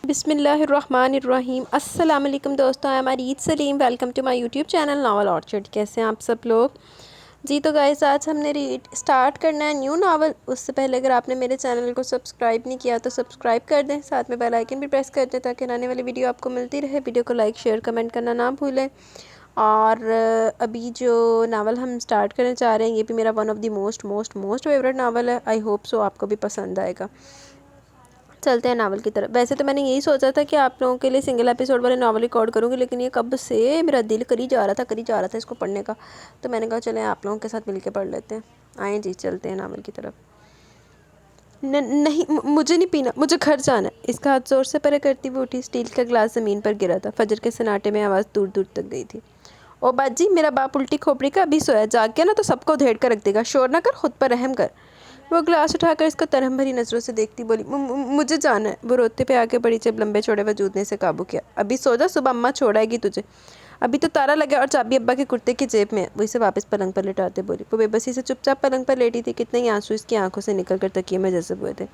بسم اللہ الرحمن الرحیم۔ السلام علیکم دوستوں، میں Eid Saleem, welcome to my YouTube channel novel orchard. کیسے ہیں آپ سب لوگ؟ جی تو گائز، آج ہم نے سٹارٹ کرنا ہے نیو ناول۔ اس سے پہلے اگر آپ نے میرے چینل کو سبسکرائب نہیں کیا تو سبسکرائب کر دیں، ساتھ میں بیل آئیکن بھی پریس کر دیں تاکہ آنے والی ویڈیو آپ کو ملتی رہے۔ ویڈیو کو لائک شیئر کمنٹ کرنا نہ بھولیں۔ اور ابھی جو ناول ہم سٹارٹ کرنے چاہ رہے ہیں یہ بھی میرا one of the most favourite novel ہے۔ آئی ہوپ سو آپ کو بھی پسند آئے گا۔ چلتے ہیں ناول کی طرف۔ ویسے تو میں نے یہی سوچا تھا کہ آپ لوگوں کے لیے سنگل ایپیسوڈ والے ناول ریکارڈ کروں گی، لیکن یہ کب سے میرا دل کری جا رہا تھا اس کو پڑھنے کا، تو میں نے کہا چلیں آپ لوگوں کے ساتھ مل کے پڑھ لیتے ہیں۔ آئیں جی چلتے ہیں ناول کی طرف۔ نہیں مجھے نہیں پینا، مجھے گھر جانا ہے۔ اس کا ہاتھ زور سے پرے کرتی ہوئی اٹھی۔ اسٹیل کا گلاس زمین پر گرا تھا۔ فجر کے سناٹے میں آواز دور دور تک گئی تھی۔ او باجی، میرا باپ الٹی کھوپڑی کا ابھی سویا، جاگ گیا نا تو سب کو ادھیڑ کر رکھ دے گا۔ شور نہ کر، خود پر رحم کر۔ وہ گلاس اٹھا کر اس کو ترہم بھری نظروں سے دیکھتی بولی، مجھے جانا ہے۔ وہ روتے پہ آگے بڑھی جب لمبے چوڑے وجود نے اسے قابو کیا۔ ابھی سو جا، صبح اماں چھوڑائے گی تجھے۔ ابھی تو تالا لگا اور چابی ابا کے کرتے کی جیب میں ہے۔ وہ اسے واپس پلنگ پر لٹاتے بولی۔ وہ بے بسی سے چپ چاپ پلنگ پر لیٹی تھی۔ کتنے ہی آنسو اس کی آنکھوں سے نکل کر تکیے میں جذب ہوئے تھے۔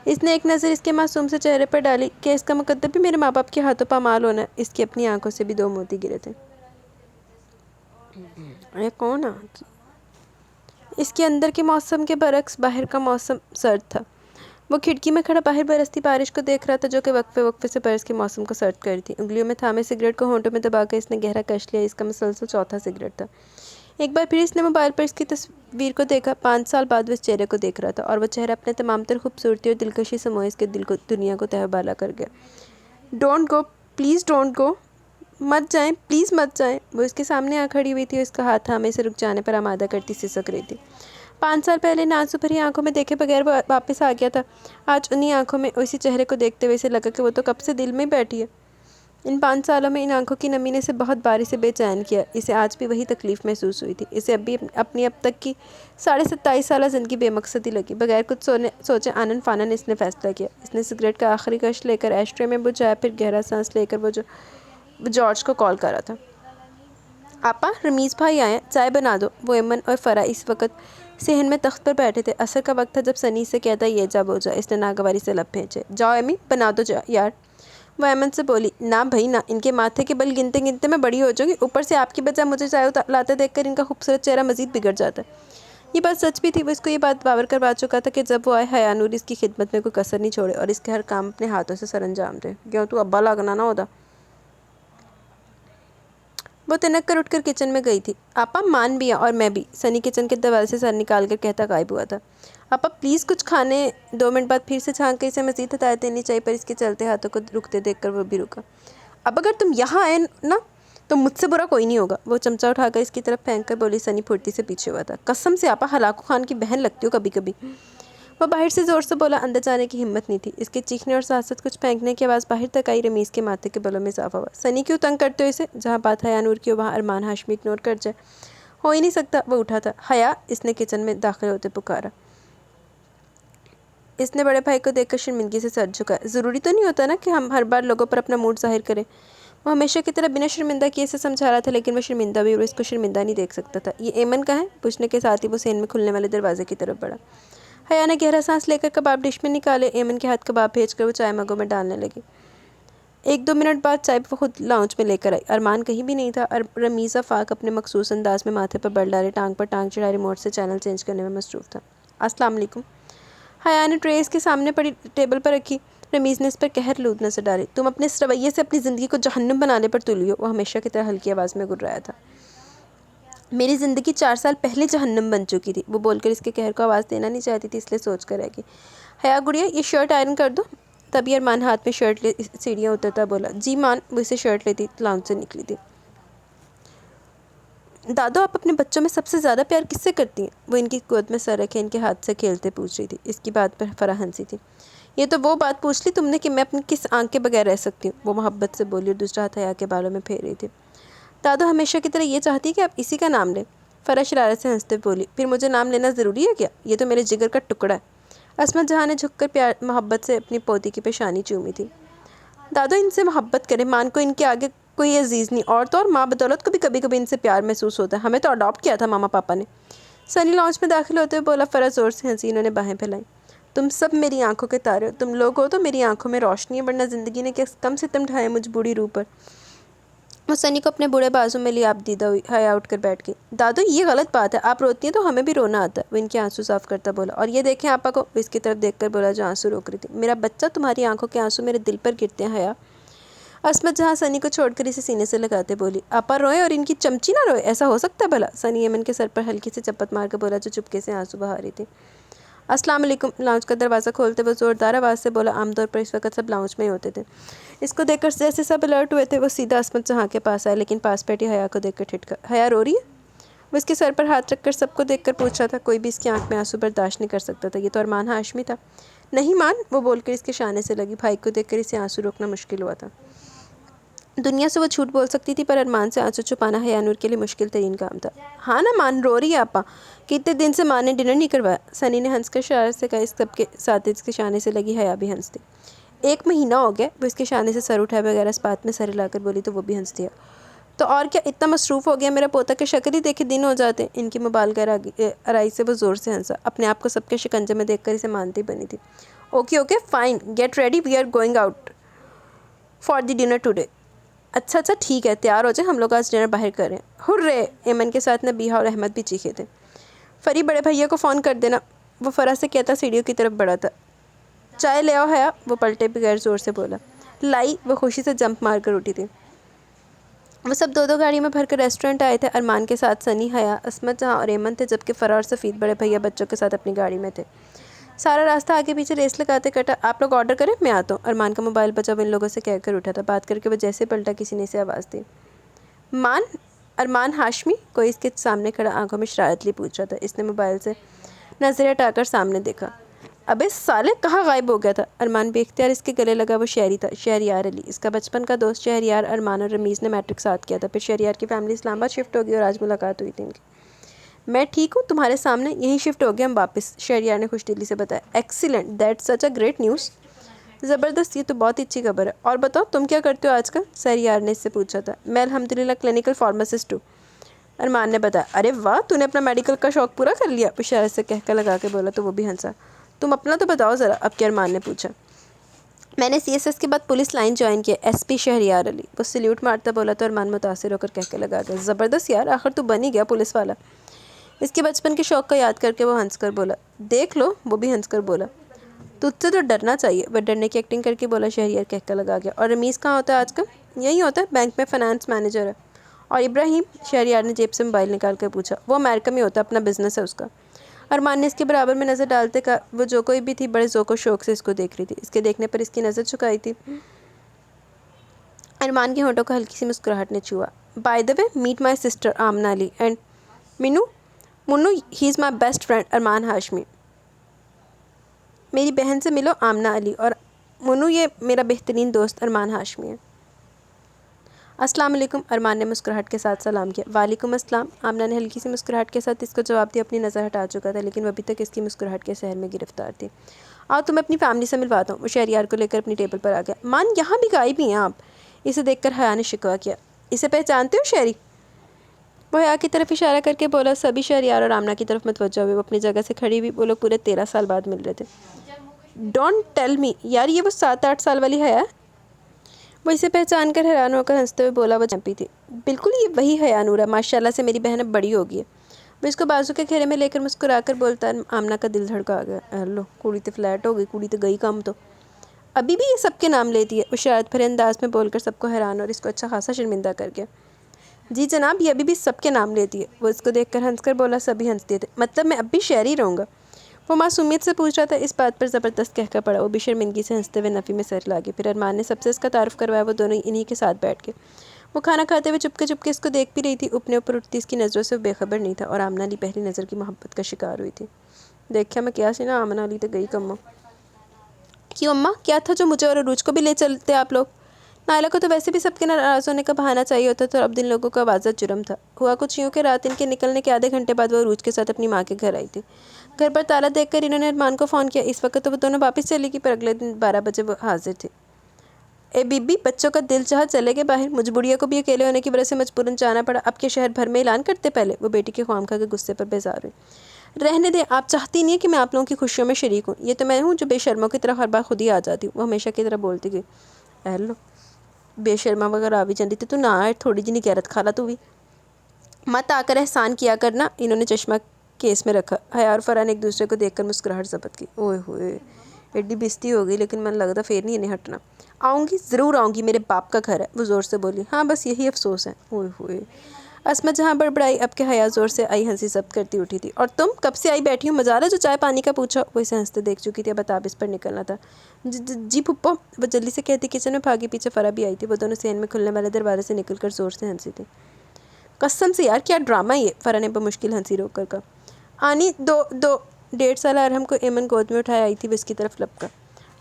اس نے ایک نظر اس کے معصوم سے چہرے پر ڈالی کہ اس کا مقدر بھی میرے ماں باپ کے ہاتھوں پامال ہونا ہے۔ اس کی اپنی آنکھوں سے بھی دو موتی گرے تھے۔ یہ کون آ گئی؟ اس کے اندر کے موسم کے برعکس باہر کا موسم سرد تھا۔ وہ کھڑکی میں کھڑا باہر برستی بارش کو دیکھ رہا تھا جو کہ وقفے وقفے سے برس کے موسم کو سرد کر تھی۔ انگلیوں میں تھامے سگریٹ کو ہونٹوں میں دبا کر اس نے گہرا کش لیا۔ اس کا مسلسل چوتھا سگریٹ تھا۔ ایک بار پھر اس نے موبائل پر اس کی تصویر کو دیکھا۔ 5 سال بعد وہ اس چہرے کو دیکھ رہا تھا اور وہ چہرہ اپنے تمام تر خوبصورتی اور دلکشی سموئے اس کے دل کو دنیا کو تہہ بالا کر گیا۔ Don't go, please don't go, مت جائیں، پلیز مت جائیں۔ وہ اس کے سامنے آ کھڑی ہوئی تھی اور اس کا ہاتھ تھامے اسے رک جانے پر آمادہ کرتی سسک رہی تھی۔ 5 سال پہلے ان آنسو بھری آنکھوں میں دیکھے بغیر وہ واپس آ گیا تھا۔ آج انہی آنکھوں میں اسی چہرے کو دیکھتے ہوئے اسے لگا کہ وہ تو کب سے دل میں بیٹھی ہے۔ ان 5 سالوں میں ان آنکھوں کی نمی نے اسے بہت باری سے بے چین کیا۔ اسے آج بھی وہی تکلیف محسوس ہوئی تھی۔ اسے اپنی اب تک کی 27.5 سالہ زندگی بے مقصدی لگی۔ بغیر کچھ سوچے آنن فانن اس نے فیصلہ کیا۔ اس نے سگریٹ کا آخری کش لے کر ایش ٹرے میں بجھایا، پھر گہرا سانس لے کر وہ جارج کو کال کرا تھا۔ آپا، رمیز بھائی آئے ہیں، چائے بنا دو۔ وہ ایمن اور فرح اس وقت صحن میں تخت پر بیٹھے تھے۔ عصر کا وقت تھا جب سنی سے کہتا یہ جا وہ جا۔ اس نے ناگواری سے لب بھینچے۔ جاؤ ایمی، بنا دو یار۔ وہ ایمن سے بولی، نہ بھائی نہ، ان کے ماتھے کے بل گنتے گنتے میں بڑی ہو جاؤں گی، اوپر سے آپ کی بجائے مجھے چائے لاتے دیکھ کر ان کا خوبصورت چہرہ مزید بگڑ جاتا ہے۔ یہ بات سچ بھی تھی۔ وہ اس کو یہ بات باور کروا چکا تھا کہ جب وہ آئے حیا نور اس کی خدمت میں کوئی کسر نہیں چھوڑے اور اس کے ہر کام اپنے ہاتھوں سے سر انجام دے۔ کیوں تو ابا لگنا نہ ہوتا۔ وہ تنک کر اٹھ کر کچن میں گئی تھی۔ آپا، مان بھی اور میں بھی۔ سنی کچن کے دروازے سے سر نکال کر کہتا غائب ہوا تھا۔ آپا پلیز کچھ کھانے۔ 2 منٹ بعد پھر سے چھانک کے اسے مزید ہدایت دینی چاہیے پر اس کے چلتے ہاتھوں کو رکتے دیکھ کر وہ بھی رکا۔ اب اگر تم یہاں آئے نا تو مجھ سے برا کوئی نہیں ہوگا۔ وہ چمچہ اٹھا کر اس کی طرف پھینک کر بولی۔ سنی پھرتی سے پیچھے ہوا تھا۔ قسم سے آپا، ہلاکو خان کی بہن لگتی ہو کبھی کبھی۔ وہ باہر سے زور سے بولا۔ اندر جانے کی ہمت نہیں تھی۔ اس کے چیخنے اور ساتھ ساتھ کچھ پھینکنے کی آواز باہر تک آئی۔ رمیز کے ماتھے کے بلوں میں اضافہ ہوا۔ سنی کیوں تنگ کرتے ہو اسے؟ جہاں بات حیا نور کی ہو وہاں ارمان ہاشمی اگنور کر جائے، ہو ہی نہیں سکتا۔ وہ اٹھا تھا۔ حیا، اس نے کچن میں داخل ہوتے پکارا۔ اس نے بڑے بھائی کو دیکھ کر شرمندگی سے سر جھکایا۔ ضروری تو نہیں ہوتا نا کہ ہم ہر بار لوگوں پر اپنا موڈ ظاہر کریں۔ وہ ہمیشہ کی طرح بنا شرمندہ کیے اسے سمجھا رہا تھا، لیکن وہ شرمندہ بھی اور اس کو شرمندہ نہیں دیکھ سکتا تھا۔ یہ ایمن کہاں ہے؟ پوچھنے کے ساتھ ہی وہ صحن میں کھلنے والے دروازے کی طرف بڑھا۔ حیا نے گہرا سانس لے کر کباب ڈش میں نکالے۔ ایمن کے ہاتھ کباب بھیج کر وہ چائے مگوں میں ڈالنے لگی۔ 1-2 منٹ بعد چائے وہ خود لاؤنج میں لے کر آئی۔ ارمان کہیں بھی نہیں تھا۔ رمیز آفاق اپنے مخصوص انداز میں ماتھے پر بل ڈالے ٹانگ پر ٹانگ چڑھائے ریموٹ سے چینل چینج کرنے میں مصروف تھا۔ السلام علیکم۔ حیا نے ٹرے اس کے سامنے پڑی ٹیبل پر رکھی۔ رمیز نے اس پر قہر لود نظر ڈالی۔ تم اپنے اس رویے سے اپنی زندگی کو جہنم بنانے پر تلی ہو۔ وہ ہمیشہ کی طرح ہلکی آواز میں گررایا تھا۔ میری زندگی 4 سال پہلے جہنم بن چکی تھی۔ وہ بول کر اس کے قہر کو آواز دینا نہیں چاہتی تھی، اس لیے سوچ کر رہ گئی۔ حیا گڑیا، یہ شرٹ آئرن کر دو۔ تبھی ارمان ہاتھ میں شرٹ لے سیڑھیاں اترتا بولا۔ جی مان۔ وہ اسے شرٹ لیتی لاؤنج سے نکلی تھی۔ دادو، آپ اپنے بچوں میں سب سے زیادہ پیار کس سے کرتی ہیں؟ وہ ان کی گود میں سر رکھے ان کے ہاتھ سے کھیلتے پوچھ رہی تھی۔ اس کی بات پر فرح ہنسی تھی۔ یہ تو وہ بات پوچھ لی تم نے کہ میں اپنی کس آنکھ کے بغیر رہ سکتی ہوں؟ وہ محبت سے بولی اور دوسرا ہاتھ حیا کے بالوں میں پھیر رہی تھی۔ دادو ہمیشہ کی طرح یہ چاہتی ہے کہ آپ اسی کا نام لیں۔ فرح شرارت سے ہنستے بولی۔ پھر مجھے نام لینا ضروری ہے کیا؟ یہ تو میرے جگر کا ٹکڑا ہے۔ عصمت جہاں نے جھک کر پیار محبت سے اپنی پوتی کی پیشانی چومی تھی۔ دادو ان سے محبت کریں، مان کو ان کے آگے کوئی عزیز نہیں، اور تو اور ماں بدولت کو بھی کبھی کبھی ان سے پیار محسوس ہوتا ہے، ہمیں تو اڈاپٹ کیا تھا ماما پاپا نے۔ سنی لاؤنج میں داخل ہوتے ہوئے بولا۔ فرح زور سے ہنسی، انہوں نے باہیں پھیلائیں۔ تم سب میری آنکھوں کے تارے ہو، تم لوگ ہو تو میری آنکھوں میں روشنی ہے، ورنہ زندگی نے کم ستم ڈھائے مجھ بوڑھی روح پر۔ وہ سنی کو اپنے بوڑھے بازو میں لی آپ دیدہ ہوئی حیا اٹھ کر بیٹھ گئی۔ دادو یہ غلط بات ہے، آپ روتی ہیں تو ہمیں بھی رونا آتا ہے، وہ ان کے آنسو صاف کرتا بولا۔ اور یہ دیکھیں آپا کو، وہ اس کی طرف دیکھ کر بولا جو آنسو روک رہی تھی۔ میرا بچہ، تمہاری آنکھوں کے آنسو میرے دل پر گرتے ہیں حیا۔ عصمت جہاں سنی کو چھوڑ کر اسے سینے سے لگاتے بولی، آپا روئے اور ان کی چمچی نہ روئے، ایسا ہو سکتا ہے بھلا؟ سنی ایمن کے سر پر ہلکی سے چپت مار کر بولا جو چپکے سے آنسو بہا رہی تھی۔ السلام علیکم، لاؤنج کا دروازہ کھولتے وہ زوردار آواز سے بولا۔ عام طور پر اس وقت سب لاؤنج میں ہی ہوتے تھے۔ اس کو دیکھ کر جیسے سب الرٹ ہوئے تھے، وہ سیدھا عصمت جہاں کے پاس آیا، لیکن پاس بیٹھی حیا کو دیکھ کر ٹھٹکا۔ حیا رو رہی ہے؟ وہ اس کے سر پر ہاتھ رکھ کر سب کو دیکھ کر پوچھ رہا تھا۔ کوئی بھی اس کی آنکھ میں آنسو برداشت نہیں کر سکتا تھا، یہ تو ارمان ہاشمی تھا۔ نہیں مان، وہ بول کر اس کے شانے سے لگی۔ بھائی کو دیکھ کر اسے آنسو روکنا مشکل ہوا تھا۔ دنیا سے وہ جھوٹ بول سکتی تھی، پر ارمان سے آنسو چھپانا حیا نور کے لیے مشکل ترین کام تھا۔ ہاں نا مان، رو رہی ہے آپا، کتنے دن سے ماں نے ڈنر نہیں کروایا، سنی نے ہنس کر شرارت سے کہا۔ اس سب کے ساتھ اس کے شانے سے لگی حیا بھی ہنس دی۔ 1 مہینہ ہو گیا، وہ اس کے شانے سے سر اٹھائے بغیر اس بات میں سر ہلا کر بولی تو وہ بھی ہنس دیا۔ تو اور کیا، اتنا مصروف ہو گیا میرا پوتا کہ شکل ہی دیکھے دن ہو جاتے۔ ان کی مبالغہ آرائی سے وہ زور سے ہنسا، اپنے آپ کو سب کے شکنجے میں دیکھ کر اسے مانتی بنی تھی۔ Okay okay fine, get ready, we are going out for the dinner today. اچھا ٹھیک ہے، تیار ہو جائیں، ہم لوگ آج ڈنر باہر کر رہے ہیں۔ ہرے! ایمن کے ساتھ نبیہہ اور احمد بھی چیخے تھے۔ فری بڑے بھیا کو فون کر دینا، وہ فرح سے کہتا سیڑھیوں کی طرف بڑھا تھا۔ چائے لے آؤ حیا، وہ پلٹے بغیر زور سے بولا۔ لائی، وہ خوشی سے جمپ مار کر اٹھی تھی۔ وہ سب 2 گاڑیوں میں بھر کر ریسٹورنٹ آئے تھے۔ ارمان کے ساتھ سنی، حیا، عصمت جہاں اور ایمن تھے، جبکہ فرح اور سفید بڑے بھیا بچوں کے ساتھ اپنی گاڑی میں تھے۔ سارا راستہ آگے پیچھے ریس لگاتے کٹا۔ آپ لوگ آرڈر کریں، میں آتا ہوں۔ ارمان کا موبائل بچا، وہ ان لوگوں سے کہہ کر اٹھا تھا۔ بات کر کے وہ جیسے پلٹا، کسی نے اسے آواز دی۔ ارمان ہاشمی، کوئی اس کے سامنے کھڑا آنکھوں میں شرارت لیے پوچھ رہا تھا۔ اس نے موبائل سے نظر ہٹا کر سامنے دیکھا۔ ابے سالے، کہاں غائب ہو گیا تھا؟ ارمان بے اختیار اس کے گلے لگا۔ وہ شہری تھا، شہریار علی، اس کا بچپن کا دوست۔ شہریار، ارمان اور رمیز نے میٹرک ساتھ کیا تھا، پھر شہریار کی فیملی اسلام آباد شفٹ ہو گئی اور آج ملاقات ہوئی تھی ان کی۔ میں ٹھیک ہوں، تمہارے سامنے یہیں شفٹ ہو گئے ہم واپس، شہریار نے خوش دلی سے بتایا۔ Excellent, that's such a great news. زبردست، یہ تو بہت اچھی خبر ہے۔ اور بتاؤ تم کیا کرتے ہو آج کل؟ شہریار نے اس سے پوچھا تھا۔ میں الحمدللہ کلینیکل فارماسسٹ ہوں، ارمان نے بتایا۔ ارے واہ، تو نے اپنا میڈیکل کا شوق پورا کر لیا، وہ شرارت سے کہکا لگا کے بولا تو وہ بھی ہنسا۔ تم اپنا تو بتاؤ ذرا، اب کیا؟ ارمان نے پوچھا۔ میں نے CSS کے بعد پولیس لائن جوائن کیا، SP شہریار علی، وہ سلیوٹ مارتا بولا تو ارمان متاثر ہو کر کہکا لگا گیا۔ زبردست یار، آخر تو بن ہی گیا پولیس والا۔ اس کے بچپن کے شوق کو یاد کر کے وہ ہنس کر بولا۔ دیکھ لو، وہ بھی ہنس کر بولا۔ تجھ سے تو ڈرنا چاہیے، وہ ڈرنے کی ایکٹنگ کر کے بولا۔ شہریار کہکا لگا گیا۔ اور رمیز کہاں ہوتا ہے آج کل؟ یہی ہوتا ہے، بینک میں فائنانس مینیجر ہے۔ اور ابراہیم؟ شہریار نے جیب سے موبائل نکال کر پوچھا۔ وہ امریکہ میں ہوتا ہے، اپنا بزنس ہے اس کا۔ ارمان نے اس کے برابر میں نظر ڈالتے کہا۔ وہ جو کوئی بھی تھی بڑے ذوق و شوق سے اس کو دیکھ رہی تھی، اس کے دیکھنے پر اس کی نظر جھکائی تھی۔ ارمان کے ہونٹوں کو ہلکی سی مسکراہٹ نے چھوا۔ By the way, meet my sister Amna Ali and Mannu he is my best friend Arman Hashmi. میری بہن سے ملو، آمنہ علی، اور منو یہ میرا بہترین دوست ارمان ہاشمی ہے۔ السلام علیکم، ارمان نے مسکراہٹ کے ساتھ سلام کیا۔ وعلیکم السلام، آمنہ نے ہلکی سی مسکراہٹ کے ساتھ اس کو جواب دیا۔ اپنی نظر ہٹا چکا تھا، لیکن وہ ابھی تک اس کی مسکراہٹ کے سحر میں گرفتار تھی۔ آؤ تمہیں اپنی فیملی سے ملواتا ہوں، وہ شہریار کو لے کر اپنی ٹیبل پر آ گیا۔ مان، یہاں بھی غائب ہی ہیں آپ؟ اسے دیکھ کر حیا نے شکوہ کیا۔ اسے پہچانتے ہو شہری؟ وہ حیا کی طرف اشارہ کر کے بولا۔ سبھی شہریار اور آمنہ کی طرف متوجہ ہوئے، وہ اپنی جگہ سے کھڑی ہوئی۔ وہ لوگ پورے 13 سال بعد مل رہے تھے۔ ڈونٹ ٹیل می، یار یہ وہ 7-8 سال والی حیا ہے؟ وہ اسے پہچان کر حیران ہو کر ہنستے ہوئے بولا۔ وہ چمپی تھی۔ بالکل یہ وہی حیا نور ہے، ماشاء اللہ سے میری بہن اب بڑی ہوگی ہے۔ وہ اس کو بازو کے گھیرے میں لے کر مسکرا کر بولتا ہے۔ آمنہ کا دل دھڑکا آ گیا۔ لو، کوڑی تو فلیٹ ہو گئی، کوڑی تو گئی کم تو ابھی بھی یہ سب کے نام لیتی ہے، وہ شرارت بھرے انداز میں بول کر سب کو حیران اور اس کو اچھا خاصا شرمندہ کر گیا۔ جی جناب، یہ ابھی بھی سب کے نام لیتی ہے، وہ اس کو دیکھ کر ہنس کر بولا۔ سبھی ہنس دیے تھے۔ مطلب میں اب بھی شہری رہوں گا؟ وہ معصومیت سے پوچھ رہا تھا۔ اس بات پر زبردست کہکا پڑا۔ وہ بھی شرمندگی سے ہنستے ہوئے نفی میں سر لاگے۔ پھر ارمان نے سب سے اس کا تعارف کروایا۔ وہ دونوں انہی کے ساتھ بیٹھ گئے۔ وہ کھانا کھاتے ہوئے چپکے اس کو دیکھ بھی رہی تھی۔ اپنے اوپر اٹھتی اس کی نظروں سے وہ بے خبر نہیں تھا، اور آمنہ علی پہلی نظر کی محبت کا شکار ہوئی تھی۔ دیکھیا میں کیا سی نا، آمنہ علی تو گئی کم ہو۔ کیوں اماں، کیا تھا جو مجھے اور عروج کو بھی لے چلتے آپ لوگ؟ نائلہ کو تو ویسے بھی سب کے ناراض ہونے کا بہانہ چاہیے ہوتا تھا، اور اب دن لوگوں کا واضح جرم تھا۔ ہوا کچھ یوں کہ رات ان کے نکلنے کے آدھے گھنٹے بعد وہ عروج کے ساتھ اپنی ماں کے گھر آئی تھی۔ گھر پر تالا دیکھ کر انہوں نے ارمان کو فون کیا۔ اس وقت تو وہ دونوں واپس چلی گئی، پر اگلے دن 12 بجے وہ حاضر تھی۔ اے بی بی، بچوں کا دل چاہا چلے گئے باہر، مجھ بڑھیا کو بھی اکیلے ہونے کی وجہ سے مجبوراً جانا پڑا، اب کے شہر بھر میں اعلان کرتے پہلے، وہ بیٹی کے خواہمخواہ کے غصے پر بیزار ہوئی۔ رہنے دیں، آپ چاہتی نہیں ہے کہ میں آپ لوگوں کی خوشیوں میں شریک ہوں، یہ تو میں ہوں جو بے شرموں کی طرح ہر بار خود ہی آ جاتی ہوں۔ وہ ہمیشہ کی طرح بولتی گئی۔ ہیلو بے شرما وغیرہ آ بھی جاتی تھی تو نہ آئے، تھوڑی جی نہیں غیرت کھالا تو بھی مت آ کر احسان کیا کرنا۔ انہوں نے چشمہ کیس میں رکھا۔ حیا اور فرحان ایک دوسرے کو دیکھ کر مسکراہٹ ضبط کی۔ اوئے ہوئے ایڈی بستی ہو گئی، لیکن من لگتا پھر نہیں انہیں ہٹنا۔ آؤں گی، ضرور آؤں گی، میرے باپ کا گھر ہے، وہ زور سے بولی۔ ہاں بس یہی افسوس ہے۔ اوئے ہوئے عصمت جہاں بڑبڑائی، اب کہ حیا زور سے آئی ہنسی ضبط کرتی اٹھی تھی۔ اور تم کب سے آئی بیٹھی ہوں، مزہ رہا جو چائے پانی کا پوچھا؟ وہ اسے ہنستے دیکھ چکی تھی، اب اتاب اس پر نکلنا تھا۔ جی پھپھو، وہ جلدی سے کہتی کچن میں بھاگی، پیچھے فرح بھی آئی تھی۔ وہ دونوں صحن میں کھلنے والے دروازے سے نکل کر زور سے ہنسی تھی۔ قسم سے یار کیا ڈرامہ یہ، فرح نے بمشکل ہنسی روک کر کہا۔ آنی 1.5 سالہ ارحم کو ایمن گود میں اٹھائے آئی تھی، وہ اس کی طرف لپکا۔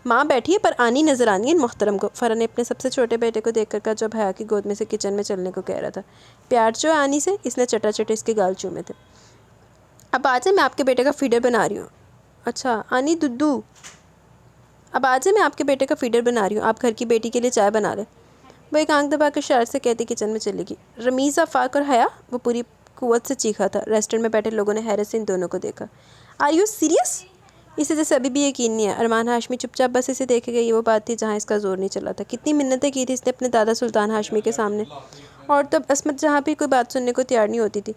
ماں بیٹھی ہے پر آنی نظر آنی ہے ان محترم کو، فرح نے اپنے سب سے چھوٹے بیٹے کو دیکھ کر کہا جو اب حیا کی گود میں سے کچن میں چلنے کو کہہ رہا تھا۔ پیار جو ہے آنی سے، اس نے چٹا چٹے اس کے گال چومے تھے۔ اب آ جائے، میں آپ کے بیٹے کا فیڈر بنا رہی ہوں۔ اچھا آنی دودو، اب آ جائے، میں آپ کے بیٹے کا فیڈر بنا رہی ہوں، آپ گھر کی بیٹی کے لیے چائے بنا لیں۔ وہ ایک آنکھ دبا کر شرارت سے کہتی کچن میں چلے گی۔ رمیز، آفاق اور حیا، وہ پوری قوت سے چیخا تھا۔ ریسٹورنٹ میں بیٹھے لوگوں نے حیرت سے ان دونوں کو دیکھا۔ Are you serious? اسے جیسے ابھی بھی یقین نہیں ہے۔ ارمان ہاشمی چپ چاپ بس اسے دیکھے گئے، یہ وہ بات تھی جہاں اس کا زور نہیں چلا تھا۔ کتنی منتیں کی تھی اس نے اپنے دادا سلطان ہاشمی کے سامنے، اور تب عصمت جہاں بھی کوئی بات سننے کو تیار نہیں ہوتی تھی۔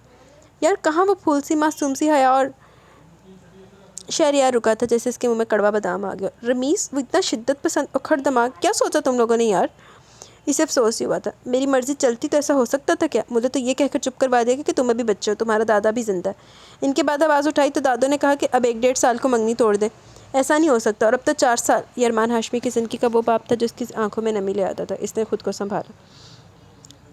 یار کہاں وہ پھول سی معصوم سی حیا اور شہریار رکا تھا جیسے اس کے منہ میں کڑوا بادام آ گیا۔ رمیز، وہ اتنا شدت پسند اکھڑ دماغ، کیا سوچا تم لوگوں نے یار؟ اسے افسوس ہی ہوا تھا۔ میری مرضی چلتی تو ایسا ہو سکتا تھا کیا؟ مجھے تو یہ کہہ کر چپ کروا دیا کہ تم ابھی بچے ہو، تمہارا دادا بھی زندہ ہے۔ ان کے بعد آواز اٹھائی تو دادوں نے کہا کہ اب 1.5 سال کو منگنی توڑ دیں۔ ایسا نہیں ہو سکتا، اور اب تو 4 سال۔ یہ ارمان ہاشمی کی زندگی کا وہ باپ تھا جو اس کی آنکھوں میں نمی لے آتا تھا۔ اس نے خود کو سنبھالا۔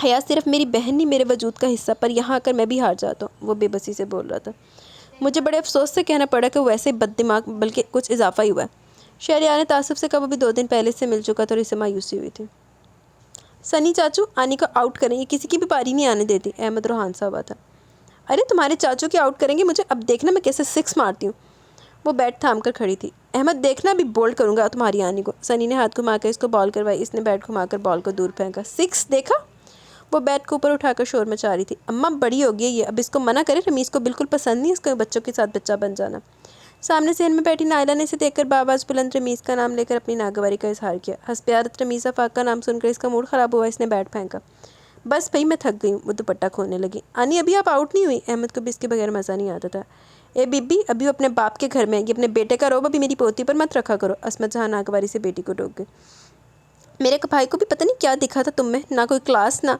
حیا صرف میری بہن نہیں، میرے وجود کا حصہ، پر یہاں آ کر میں بھی ہار جاتا ہوں، وہ بے بسی سے بول رہا تھا۔ مجھے بڑے افسوس سے کہنا پڑا کہ وہ ویسے بد دماغ، بلکہ کچھ اضافہ ہی ہوا ہے۔ شہریار نے تعصب سے کہا، وہ بھی 2 دن پہلے سے مل چکا تھا اور اسے مایوسی ہوئی تھی۔ سنی چاچو، آنی کو آؤٹ کریں، یہ کسی کی بھی پاری نہیں آنے دیتی۔ احمد روحان سا ہوا تھا۔ ارے تمہارے چاچو کی آؤٹ کریں گے مجھے، اب دیکھنا میں کیسے 6 مارتی ہوں۔ وہ بیٹ تھام کر کھڑی تھی۔ احمد دیکھنا ابھی بولڈ کروں گا تمہاری آنی کو۔ سنی نے ہاتھ گھما کر اس کو بال کروائی، اس نے بیٹ گھما کر بال کو دور پھینکا۔ 6 دیکھا؟ وہ بیٹ کو اوپر اٹھا کر شور مچا رہی تھی۔ اماں بڑی ہوگی یہ، اب اس کو منع کرے، رمیز کو بالکل پسند نہیں اس کو بچوں کے ساتھ بچہ بن جانا۔ سامنے صحن میں بیٹھی نائلہ نے اسے دیکھ کر بآواز بلند رمیز کا نام لے کر اپنی ناگواری کا اظہار کیا۔ حسب عادت رمیز آفاق کا نام سن کر اس کا موڈ خراب ہوا، اس نے بیٹ پھینکا۔ بس بھئی میں تھک گئی ہوں، وہ دوپٹہ کھولنے لگی۔ آنی ابھی آپ آؤٹ نہیں ہوئی؟ احمد کو بھی اس کے بغیر مزہ نہیں آتا تھا۔ اے بی بی، ابھی وہ اپنے باپ کے گھر میں ہے، یہ اپنے بیٹے کا روب ابھی میری پوتی پر مت رکھا کرو۔ عصمت جہاں ناگواری سے بیٹی کو ٹوک گئی۔ میرے بھائی کو بھی پتہ نہیں کیا دکھا تھا تم میں، نہ کوئی کلاس نہ۔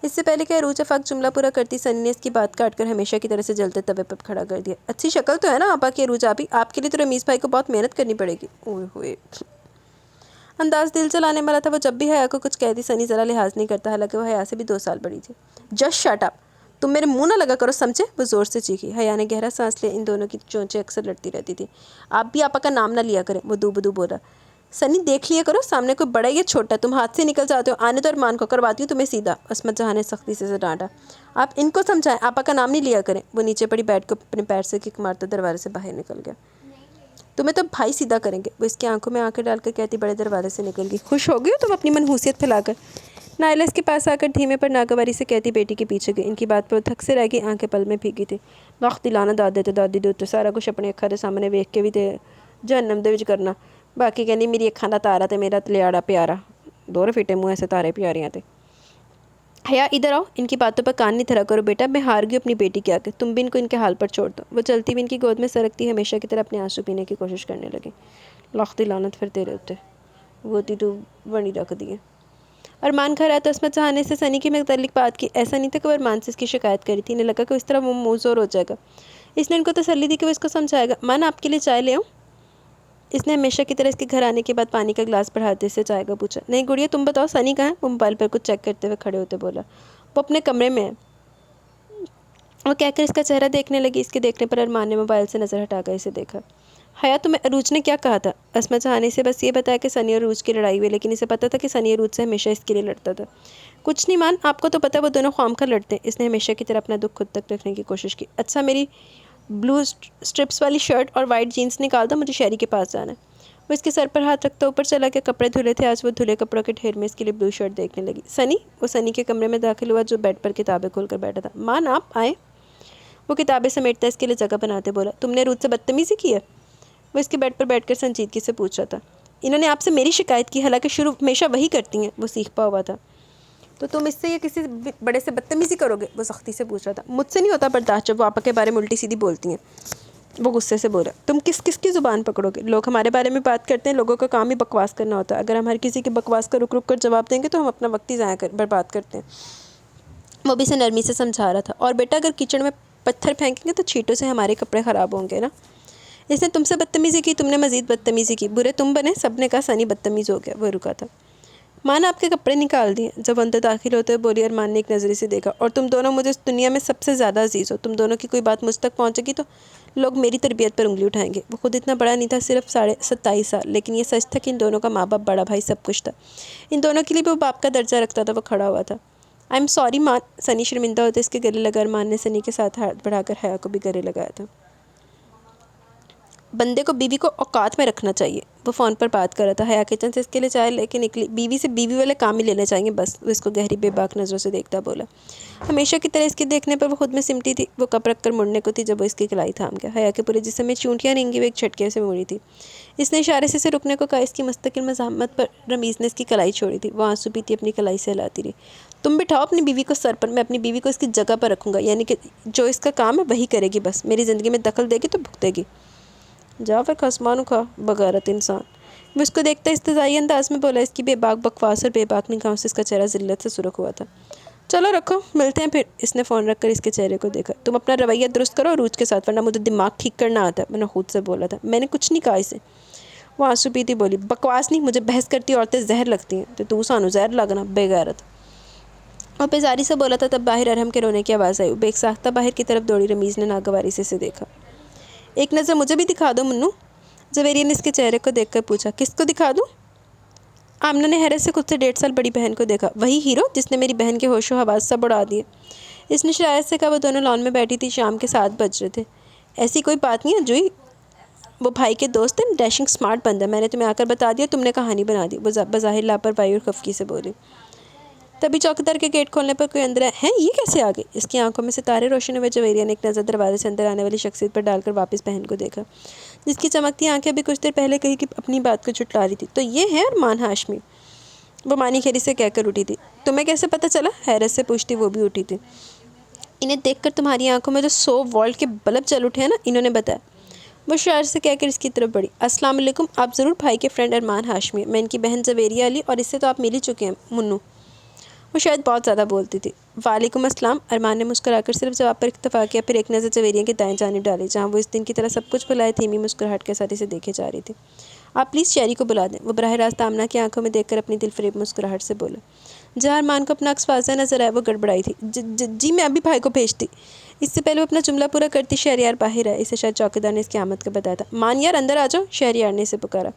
اس سے پہلے کہ عروج آفاق جملہ پورا کرتی، سنی نے اس کی بات کاٹ کر ہمیشہ کی طرح سے جلتے توے پر کھڑا کر دیا۔ اچھی شکل تو ہے نا آپا کی عروج آپی، آپ کے لیے تو رمیز بھائی کو بہت محنت کرنی پڑے گی۔ اوئے ہوئے انداز دل چلانے والا تھا، وہ جب بھی حیا کو کچھ کہتی سنی ذرا لحاظ نہیں کرتا، حالانکہ وہ حیا سے بھی 2 سال بڑی تھی۔ جسٹ شٹ اپ، تم میرے منہ نہ لگا کرو سمجھے، وہ زور سے چیخی۔ حیا نے گہرا سانس لیا، ان دونوں کی چونچیں اکثر لڑتی رہتی تھی۔ آپ بھی آپا کا نام نہ لیا کریں، وہ دو بدو بولا۔ سنی دیکھ لیا کرو سامنے کوئی بڑا یا چھوٹا، تم ہاتھ سے نکل جاتے ہو، آنے تو ارمان کو، کرواتی ہوں تمہیں سیدھا۔ عصمت جہاں نے سختی سے ڈانٹا۔ آپ ان کو سمجھائیں، آپا کا نام نہیں لیا کریں۔ وہ نیچے پڑی بیٹ کو اپنے پیر سے کک مارتا دروازے سے باہر نکل گیا۔ تمہیں تو بھائی سیدھا کریں گے، وہ اس کی آنکھوں میں آنکھیں ڈال کر کہتی بڑے دروازے سے نکل گئی۔ خوش ہو گئی ہو تم اپنی منحوسیت پھیلا کر؟ نائلہ اس کے پاس آ کر دھیمے پر ناگواری سے کہتی بیٹی کے پیچھے گئی۔ ان کی بات پر وہ تھک سے رہ گئی، آنکھیں پل میں بھیگی تھی۔ وقت دلانا دادے تے دادی دے تے سارا کچھ اپنے اکھاں دے سامنے ویکھ کے بھی تے جہنم دے وچ کرنا، باقی کہنی میری اکھاں دا تارا تے میرا تلیاڑا پیارا، 2 فٹے منہ ایسے تارے پیاریاں تے۔ حیا ادھر آؤ، ان کی باتوں پر کان نہیں دھرا کرو بیٹا، میں ہار گئی اپنی بیٹی کے آگے، تم بھی ان کو ان کے حال پر چھوڑ دو۔ وہ چلتی ہوئی ان کی گود میں سرکتی ہمیشہ کی طرح اپنے آنسو پینے کی کوشش کرنے لگی۔ لخت لعنت پھر تیرے اوتے، وہ تی تو بنی رکھ دیے۔ ارمان گھر آیا تو عصمت جہاں نے سے سنی کے متعلق بات کی، ایسا نہیں تھا کہ وہ ارمان سے اس کی شکایت کری تھی، انہیں لگا کہ اس طرح وہ منہ زور ہو جائے گا۔ اس نے ان کو تسلی دی کہ وہ اس کو سمجھائے گا۔ مان آپ کے لیے چائے لے آؤں؟ اس نے ہمیشہ کی طرح اس کے گھر آنے کے بعد پانی کا گلاس بڑھاتے سے چائے کا پوچھا۔ نہیں گڑیا تم بتاؤ سنی کہاں ہے؟ وہ موبائل پر کچھ چیک کرتے ہوئے کھڑے ہوتے بولا۔ وہ اپنے کمرے میں ہے، وہ کہہ کر اس کا چہرہ دیکھنے لگی۔ اس کے دیکھنے پر ارمان نے موبائل سے نظر ہٹا کر اسے دیکھا۔ حیا تمہیں عروج نے کیا کہا تھا؟ عصمت جہاں نے اسے بس یہ بتایا کہ سنی اور عروج کی لڑائی ہوئی، لیکن اسے پتہ تھا کہ سنی عروج سے ہمیشہ اس کے لیے لڑتا تھا۔ کچھ نہیں مان، آپ کو تو پتہ وہ دونوں خواہ لڑتے ہیں۔ اس نے ہمیشہ کی طرح اپنا دکھ خود تک رکھنے کی کوشش کی۔ اچھا میری بلو اسٹرپس والی شرٹ اور وائٹ جینس نکال دو، مجھے شہری کے پاس جانا ہے۔ وہ اس کے سر پر ہاتھ رکھتا اوپر چلا کے کپڑے دھلے تھے، آج وہ دھلے کپڑوں کے ڈھیر میں اس کے لیے بلو شرٹ دیکھنے لگی۔ سنی، وہ سنی کے کمرے میں داخل ہوا جو بیڈ پر کتابیں کھول کر بیٹھا تھا۔ مان آپ آئے۔ وہ کتابیں سمیٹتا اس کے لیے جگہ بناتے بولا، تم نے روت سے بدتمیزی کی ہے؟ وہ اس کے بیڈ پر بیٹھ کر سنجیدگی سے پوچھ رہا تھا۔ انہوں نے آپ سے میری شکایت کی، حالانکہ شروع ہمیشہ وہی کرتی ہیں، وہ سیکھپا ہوا تھا۔ تو تم اس سے یا کسی بڑے سے بدتمیزی کرو گے؟ وہ سختی سے پوچھ رہا تھا۔ مجھ سے نہیں ہوتا برداشت جب وہ آپا کے بارے میں الٹی سیدھی بولتی ہیں، وہ غصے سے بولا۔ تم کس کس کی زبان پکڑو گے؟ لوگ ہمارے بارے میں بات کرتے ہیں، لوگوں کا کام ہی بکواس کرنا ہوتا ہے۔ اگر ہم ہر کسی کی بکواس کا رک رک کر جواب دیں گے تو ہم اپنا وقت ہی ضائع برباد کرتے ہیں۔ وہ بھی اسے نرمی سے سمجھا رہا تھا۔ اور بیٹا اگر کچن میں پتھر پھینکیں گے تو چھینٹوں سے ہمارے کپڑے خراب ہوں گے نا۔ اس نے تم سے بدتمیزی کی، تم نے مزید بدتمیزی کی، برے تم بنے۔ سب نے کہا سنی بدتمیز ہو گیا۔ وہ رکا تھا۔ ماں نے آپ کے کپڑے نکال دیے۔ جب اندر داخل ہوتے ہوئے بولی، ارمان نے ایک نظری سے دیکھا، اور تم دونوں مجھے اس دنیا میں سب سے زیادہ عزیز ہو۔ تم دونوں کی کوئی بات مجھ تک پہنچے گی تو لوگ میری تربیت پر انگلی اٹھائیں گے۔ وہ خود اتنا بڑا نہیں تھا، صرف 27.5 سال، لیکن یہ سچ تھا کہ ان دونوں کا ماں باپ، بڑا بھائی، سب کچھ تھا۔ ان دونوں کے لیے بھی وہ باپ کا درجہ رکھتا تھا۔ وہ کھڑا ہوا تھا۔ آئی ایم سوری ماں۔ سنی شرمندہ ہوتے اس کے گلے لگا۔ ارمان نے سنی کے ساتھ ہاتھ بڑھا کر حیا کو بھی گلے لگایا تھا۔ بندے کو بیوی کو اوقات میں رکھنا چاہیے۔ وہ فون پر بات کر رہا تھا۔ حیا کچن سے اس کے لیے چائے لے کے نکلی۔ بیوی سے بیوی والے کام ہی لینے چاہیے بس۔ وہ اس کو گہری بے باک نظروں سے دیکھتا بولا۔ ہمیشہ کی طرح اس کے دیکھنے پر وہ خود میں سمٹی تھی۔ وہ کپ رکھ کر مڑنے کو تھی جب وہ اس کی کلائی تھام گیا۔ حیا کے پورے جسم میں چونٹیاں رینگی ہوئی ایک جھٹکے سے مڑی تھی۔ اس نے اشارے سے اسے رکنے کو کہا۔ اس کی مستقل مزاحمت پر رمیز نے اس کی کلائی چھوڑی تھی۔ وہ آنسو پیتی اپنی کلائی سے ہلاتی رہی۔ تم بٹھاؤ اپنی بیوی کو سر پر، میں اپنی بیوی کو اس کی جگہ پر رکھوں گا، یعنی کہ جو اس کا کام ہے وہی کرے گی بس۔ میری زندگی میں دخل دے گی تو بھگتے گی۔ جا پھر خسمانو کھا، بغیرت انسان۔ وہ اس کو دیکھتا استحضائی انداز میں بولا۔ اس کی بے باک بکواس اور بے باک نگاہوں سے اس کا چہرہ ذلت سے سرخ ہوا تھا۔ چلو رکھو، ملتے ہیں پھر۔ اس نے فون رکھ کر اس کے چہرے کو دیکھا۔ تم اپنا رویہ درست کرو عروج کے ساتھ، ورنہ مجھے دماغ ٹھیک کرنا آتا ہے، میں نے خود سے بولا تھا۔ میں نے کچھ نہیں کہا اسے۔ وہ آنسو پیتی بولی۔ بکواس نہیں، مجھے بحث کرتی عورتیں زہر لگتی ہیں۔ تو سانو زہر لگنا، بے غیرت۔ اور بیزاری سے بولا تھا، تب باہر ارحم کے رونے کی آواز آئی۔ وہ بے ساختہ باہر کی طرف دوڑی۔ رمیز نے ناگواری سے اسے دیکھا۔ ایک نظر مجھے بھی دکھا دو منو، زویریہ نے اس کے چہرے کو دیکھ کر پوچھا۔ کس کو دکھا دوں؟ آمنہ نے حیرت سے خود سے 1.5 سال بڑی بہن کو دیکھا۔ وہی ہیرو جس نے میری بہن کے ہوش و حواس سب اڑا دیے۔ اس نے شرارت سے کہا۔ وہ دونوں لان میں بیٹھی تھی۔ شام کے 7 بج رہے تھے۔ ایسی کوئی بات نہیں ہے جوئی، وہ بھائی کے دوست ہیں، ڈیشنگ سمارٹ بندہ۔ میں نے تمہیں آ کر بتا دیا، تم نے کہانی بنا دی۔ وہ بظاہر لاپرواہی اور خفگی سے بولی۔ تبھی چوکیدار کے گیٹ کھولنے پر کوئی اندر ہے، یہ کیسے آ گئی؟ اس کی آنکھوں میں ستارے روشن ہوئے۔ جویریہ نے ایک نظر دروازے سے اندر آنے والی شخصیت پر ڈال کر واپس بہن کو دیکھا، جس کی چمکتی آنکھیں ابھی کچھ دیر پہلے کہی کہ اپنی بات کو جھٹلا رہی تھی۔ تو یہ ہے ارمان ہاشمی؟ وہ مانی کھیری سے کہہ کر اٹھی تھی۔ تمہیں کیسے پتہ چلا؟ حیرت سے پوچھتی وہ بھی اٹھی تھی۔ انہیں دیکھ کر تمہاری آنکھوں میں جو 100 وولٹ کے بلب چل اٹھے ہیں نا، انہوں نے بتایا۔ وہ شرارت سے کہہ کر اس کی طرف بڑھی۔ السلام علیکم، آپ ضرور بھائی کے فرینڈ ارمان ہاشمی ہیں۔ میں ان کی بہن زویریہ علی، اور اس سے تو آپ مل ہی چکے ہیں منو۔ وہ شاید بہت زیادہ بولتی تھی۔ وعلیکم السلام۔ ارمان نے مسکرا کر صرف جواب پر اکتفا کیا، پھر ایک نظر زویریہ کے دائیں جانب ڈالی، جہاں وہ اس دن کی طرح سب کچھ بھلائے دھیمی مسکراہٹ کے ساتھ اسے دیکھے جا رہی تھی۔ آپ پلیز شیری کو بلا دیں، وہ براہ راست آمنہ کی آنکھوں میں دیکھ کر اپنی دل فریب مسکراہٹ سے بولا۔ جہاں ارمان کو اپنا عکس واضح نظر آیا، وہ گڑبڑائی تھی۔ جی میں ابھی بھائی کو بھیجتی۔ اس سے پہلے وہ اپنا جملہ پورا کرتی شہریار باہر آئے۔ اسے شاید چوکیدار نے اس کی آمد کا بتایا تھا۔ مان یار اندر آ جاؤ، شہریار نے اسے پکارا۔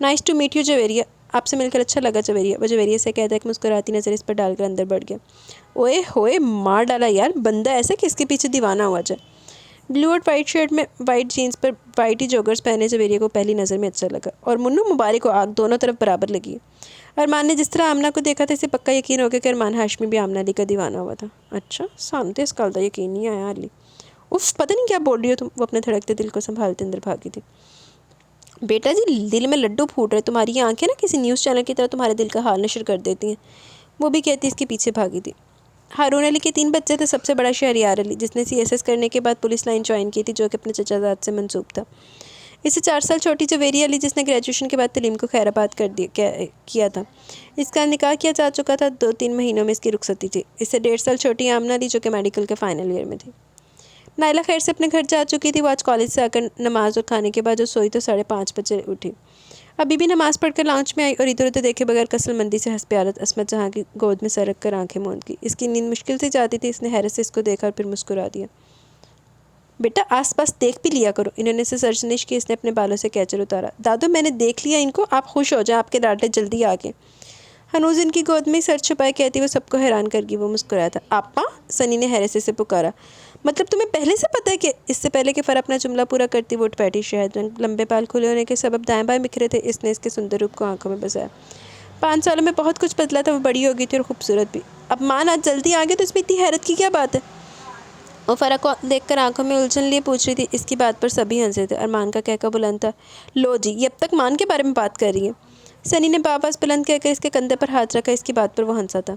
Nice to meet you Javeria, آپ سے مل کر اچھا لگا جویریہ۔ وہ جویریہ سے کہتا ہے کہ مسکراتی نظر اس پر ڈال کر اندر بڑھ گیا۔ اوئے ہوئے، مار ڈالا یار، بندہ ایسا کہ اس کے پیچھے دیوانہ ہوا جائے۔ بلو اور وائٹ شرٹ میں وائٹ جینس پر وائٹ ہی جوگرز پہنے جویریہ کو پہلی نظر میں اچھا لگا۔ اور منو مبارک ہو، آگ دونوں طرف برابر لگی ہے۔ ارمان نے جس طرح آمنہ کو دیکھا تھا، اسے پکا یقین ہو گیا کہ ارمان ہاشمی بھی آمنہ علی کا دیوانہ ہوا تھا۔ اچھا، سانتے اس کال دا یقین نہیں آیا علی۔ اف، پتہ نہیں کیا بول رہی ہو تم، وہ اپنے دھڑکتے دل کو سنبھالتے اندر بھاگی تھی۔ بیٹا جی، دل میں لڈو پھوٹ رہے، تمہاری یہ آنکھیں نا کسی نیوز چینل کی طرح تمہارے دل کا حال نشر کر دیتی ہیں، وہ بھی کہتی اس کے پیچھے بھاگی تھی۔ ہارون علی کے 3 بچے تھے، سب سے بڑا شہریار علی، جس نے CSS کرنے کے بعد پولیس لائن جوائن کی تھی، جو کہ اپنے چچا زاد سے منسوب تھا۔ اس سے 4 سال چھوٹی جویریہ علی، جس نے گریجویشن کے بعد تعلیم کو خیر آباد کیا تھا۔ اس کا نکاح کیا جا چکا تھا، 2-3 مہینوں میں اس کی رخصتی تھی۔ اس سے 1.5 سال چھوٹی آمنہ علی، جو کہ میڈیکل کے فائنل ایئر میں تھی۔ نائلہ خیر سے اپنے گھر جا چکی تھی۔ وہ آج کالج سے آ کر نماز اور کھانے کے بعد جو سوئی تو 5:30 بجے اٹھی۔ ابھی بھی نماز پڑھ کر لاؤنج میں آئی اور ادھر ادھر دیکھے بغیر کسل مندی سے ہنس پہ عادت عصمت جہاں کی گود میں سر رکھ کر آنکھیں موند گئی۔ اس کی نیند مشکل سے جاتی تھی۔ اس نے حیرت سے اس کو دیکھا اور پھر مسکرا دیا۔ بیٹا آس پاس دیکھ بھی لیا کرو، انہوں نے اسے سرزنش کی۔ اس نے اپنے بالوں سے کیچر اتارا۔ دادو میں نے دیکھ لیا ان کو، آپ خوش ہو جائیں، آپ کے ڈاٹے جلدی آ گئے۔ ہنوز ان کی گود میں سر چھپائے کہتی وہ سب کو حیران کر گئی۔ وہ مسکرایا تھا۔ آپا، سنی نے حیرت سے اسے پکارا۔ مطلب تمہیں پہلے سے پتہ ہے کہ؟ اس سے پہلے کہ فرح اپنا جملہ پورا کرتی وہ اٹھ بیٹھی۔ شہد رنگ لمبے بال کھلے ہونے کے سبب دائیں بائیں بکھرے تھے۔ اس نے اس کے سندر روپ کو آنکھوں میں بسایا۔ 5 سالوں میں بہت کچھ بدلا تھا، وہ بڑی ہو گئی تھی اور خوبصورت بھی۔ اب مان آج جلدی آ گئے تو اس میں اتنی حیرت کی کیا بات ہے؟ وہ فرح کو دیکھ کر آنکھوں میں الجھن لیے پوچھ رہی تھی۔ اس کی بات پر سبھی ہنسے تھے۔ ارمان کا کہکا بلند تھا۔ لو جی، یہ اب تک مان کے بارے میں بات کر رہی ہے۔ سنی نے بآواز بلند کہہ کر اس کے کندھے پر ہاتھ رکھا۔ اس کی بات پر وہ ہنسا تھا۔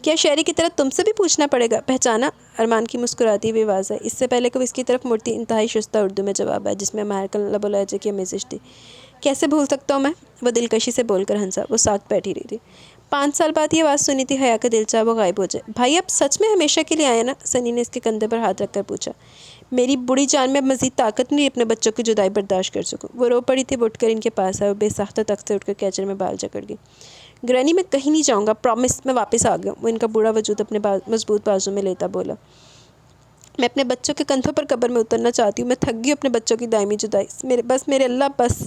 کیا شہری کی طرح تم سے بھی پوچھنا پڑے گا؟ پہچانا؟ ارمان کی مسکراتی ہوئی آواز ہے۔ اس سے پہلے کہ وہ اس کی طرف مڑتی انتہائی شستہ اردو میں جواب ہے، جس میں ماہر لب و لہجے کی آمیزش تھی۔ کیسے بھول سکتا ہوں میں؟ وہ دلکشی سے بول کر ہنسا۔ وہ ساکت بیٹھی رہی تھی۔ 5 سال بعد یہ آواز سنی تھی۔ حیا کا دل چاہا وہ غائب ہو جائے۔ بھائی آپ سچ میں ہمیشہ کے لیے آئے نا؟ سنی نے اس کے کندھے پر ہاتھ رکھ کر پوچھا۔ میری بڑی جان میں اب مزید طاقت نہیں اپنے بچوں کی جدائی برداشت کر سکوں۔ وہ رو پڑی تھی۔ وہ اٹھ کر ان کے پاس آئے۔ وہ بے ساختہ تخت سے اٹھ کر کیچر میں بال جکڑ گئی۔ گرینی میں کہیں نہیں جاؤں گا، پرامس، میں واپس آ گیا ہوں۔ وہ ان کا بوڑھا وجود اپنے مضبوط بازو میں لیتا بولا۔ میں اپنے بچوں کے کندھوں پر قبر میں اترنا چاہتی ہوں۔ میں تھک گئی اپنے بچوں کی دائمی جدائی۔ بس میرے اللہ بس۔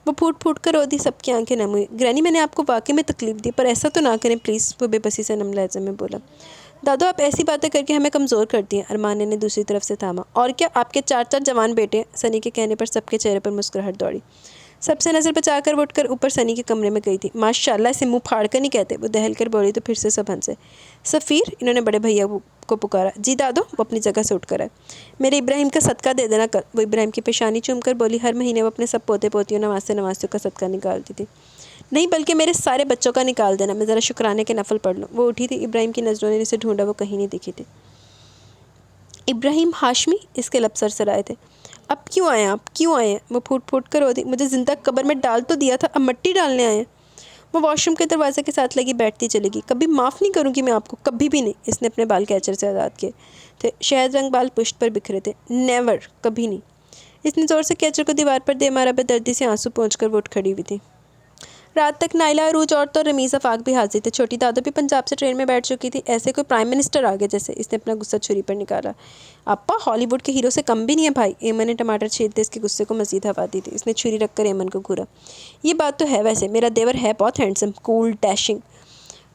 وہ پھوٹ پھوٹ کر رو دی۔ سب کی آنکھیں نم ہوئی۔ گرینی میں نے آپ کو واقعی میں تکلیف دی، پر ایسا تو نہ کریں پلیز، وہ بے بسی سے نم لہجے میں بولا۔ دادو آپ ایسی باتیں کر کے ہمیں کمزور کرتی ہیں۔ ارمان نے دوسری طرف سے تھاما۔ اور کیا آپ کے 4 جوان بیٹے ہیں؟ سنی کے کہنے پر سب کے چہرے پر مسکراہٹ دوڑی۔ سب سے نظر بچا کر وہ اٹھ کر اوپر سنی کے کمرے میں گئی تھی۔ ماشاءاللہ اسے منہ پھاڑ کر نہیں کہتے، وہ دہل کر بولی تو پھر سے سب ہنسے۔ سفیر، انہوں نے بڑے بھیا کو پکارا۔ جی دادو، وہ اپنی جگہ سے اٹھ کر آئے۔ میرے ابراہیم کا صدقہ دے دینا کل، وہ ابراہیم کی پیشانی چوم کر بولی۔ ہر مہینے وہ اپنے سب پوتے پوتیوں نواسیوں کا صدقہ نکالتی تھی۔ نہیں بلکہ میرے سارے بچوں کا نکال دینا، میں ذرا شکرانے کے نفل پڑھ لوں۔ وہ اٹھی تھی۔ ابراہیم کی نظروں نے اسے ڈھونڈا، وہ کہیں نہیں دکھی تھی۔ ابراہیم ہاشمی، اس کے لب سرسرائے تھے۔ اب کیوں آئے آپ؟ کیوں آئے ہیں؟ وہ پھوٹ پھوٹ کر رو دی۔ مجھے زندہ قبر میں ڈال تو دیا تھا، اب مٹی ڈالنے آئے ہیں۔ وہ واش روم کے دروازے کے ساتھ لگی بیٹھتی چلے گی۔ کبھی معاف نہیں کروں گی میں آپ کو، کبھی بھی نہیں۔ اس نے اپنے بال کیچر سے آزاد کیے تھے۔ شہد رنگ بال پشت پر بکھرے تھے۔ نیور، کبھی نہیں۔ اس نے زور سے کیچر کو دیوار پر دے مارا۔ بے دردی سے آنسو پہنچ کر وہ اٹھ کھڑی ہوئی تھی۔ رات تک نائلہ، عروج عورت اور رمیز آفاق بھی حاضر تھے۔ چھوٹی دادو بھی پنجاب سے ٹرین میں بیٹھ چکی تھی۔ ایسے کوئی پرائم منسٹر آ گئے جیسے۔ اس نے اپنا غصہ چھری پر نکالا۔ اپا ہالی ووڈ کے ہیرو سے کم بھی نہیں ہے بھائی۔ ایمن نے ٹماٹر چھیلتے اس کے غصے کو مزید ہوا دی تھی۔ اس نے چھری رکھ کر ایمن کو گھورا۔ یہ بات تو ہے ویسے، میرا دیور ہے بہت ہینڈسم، کول، ڈیشنگ۔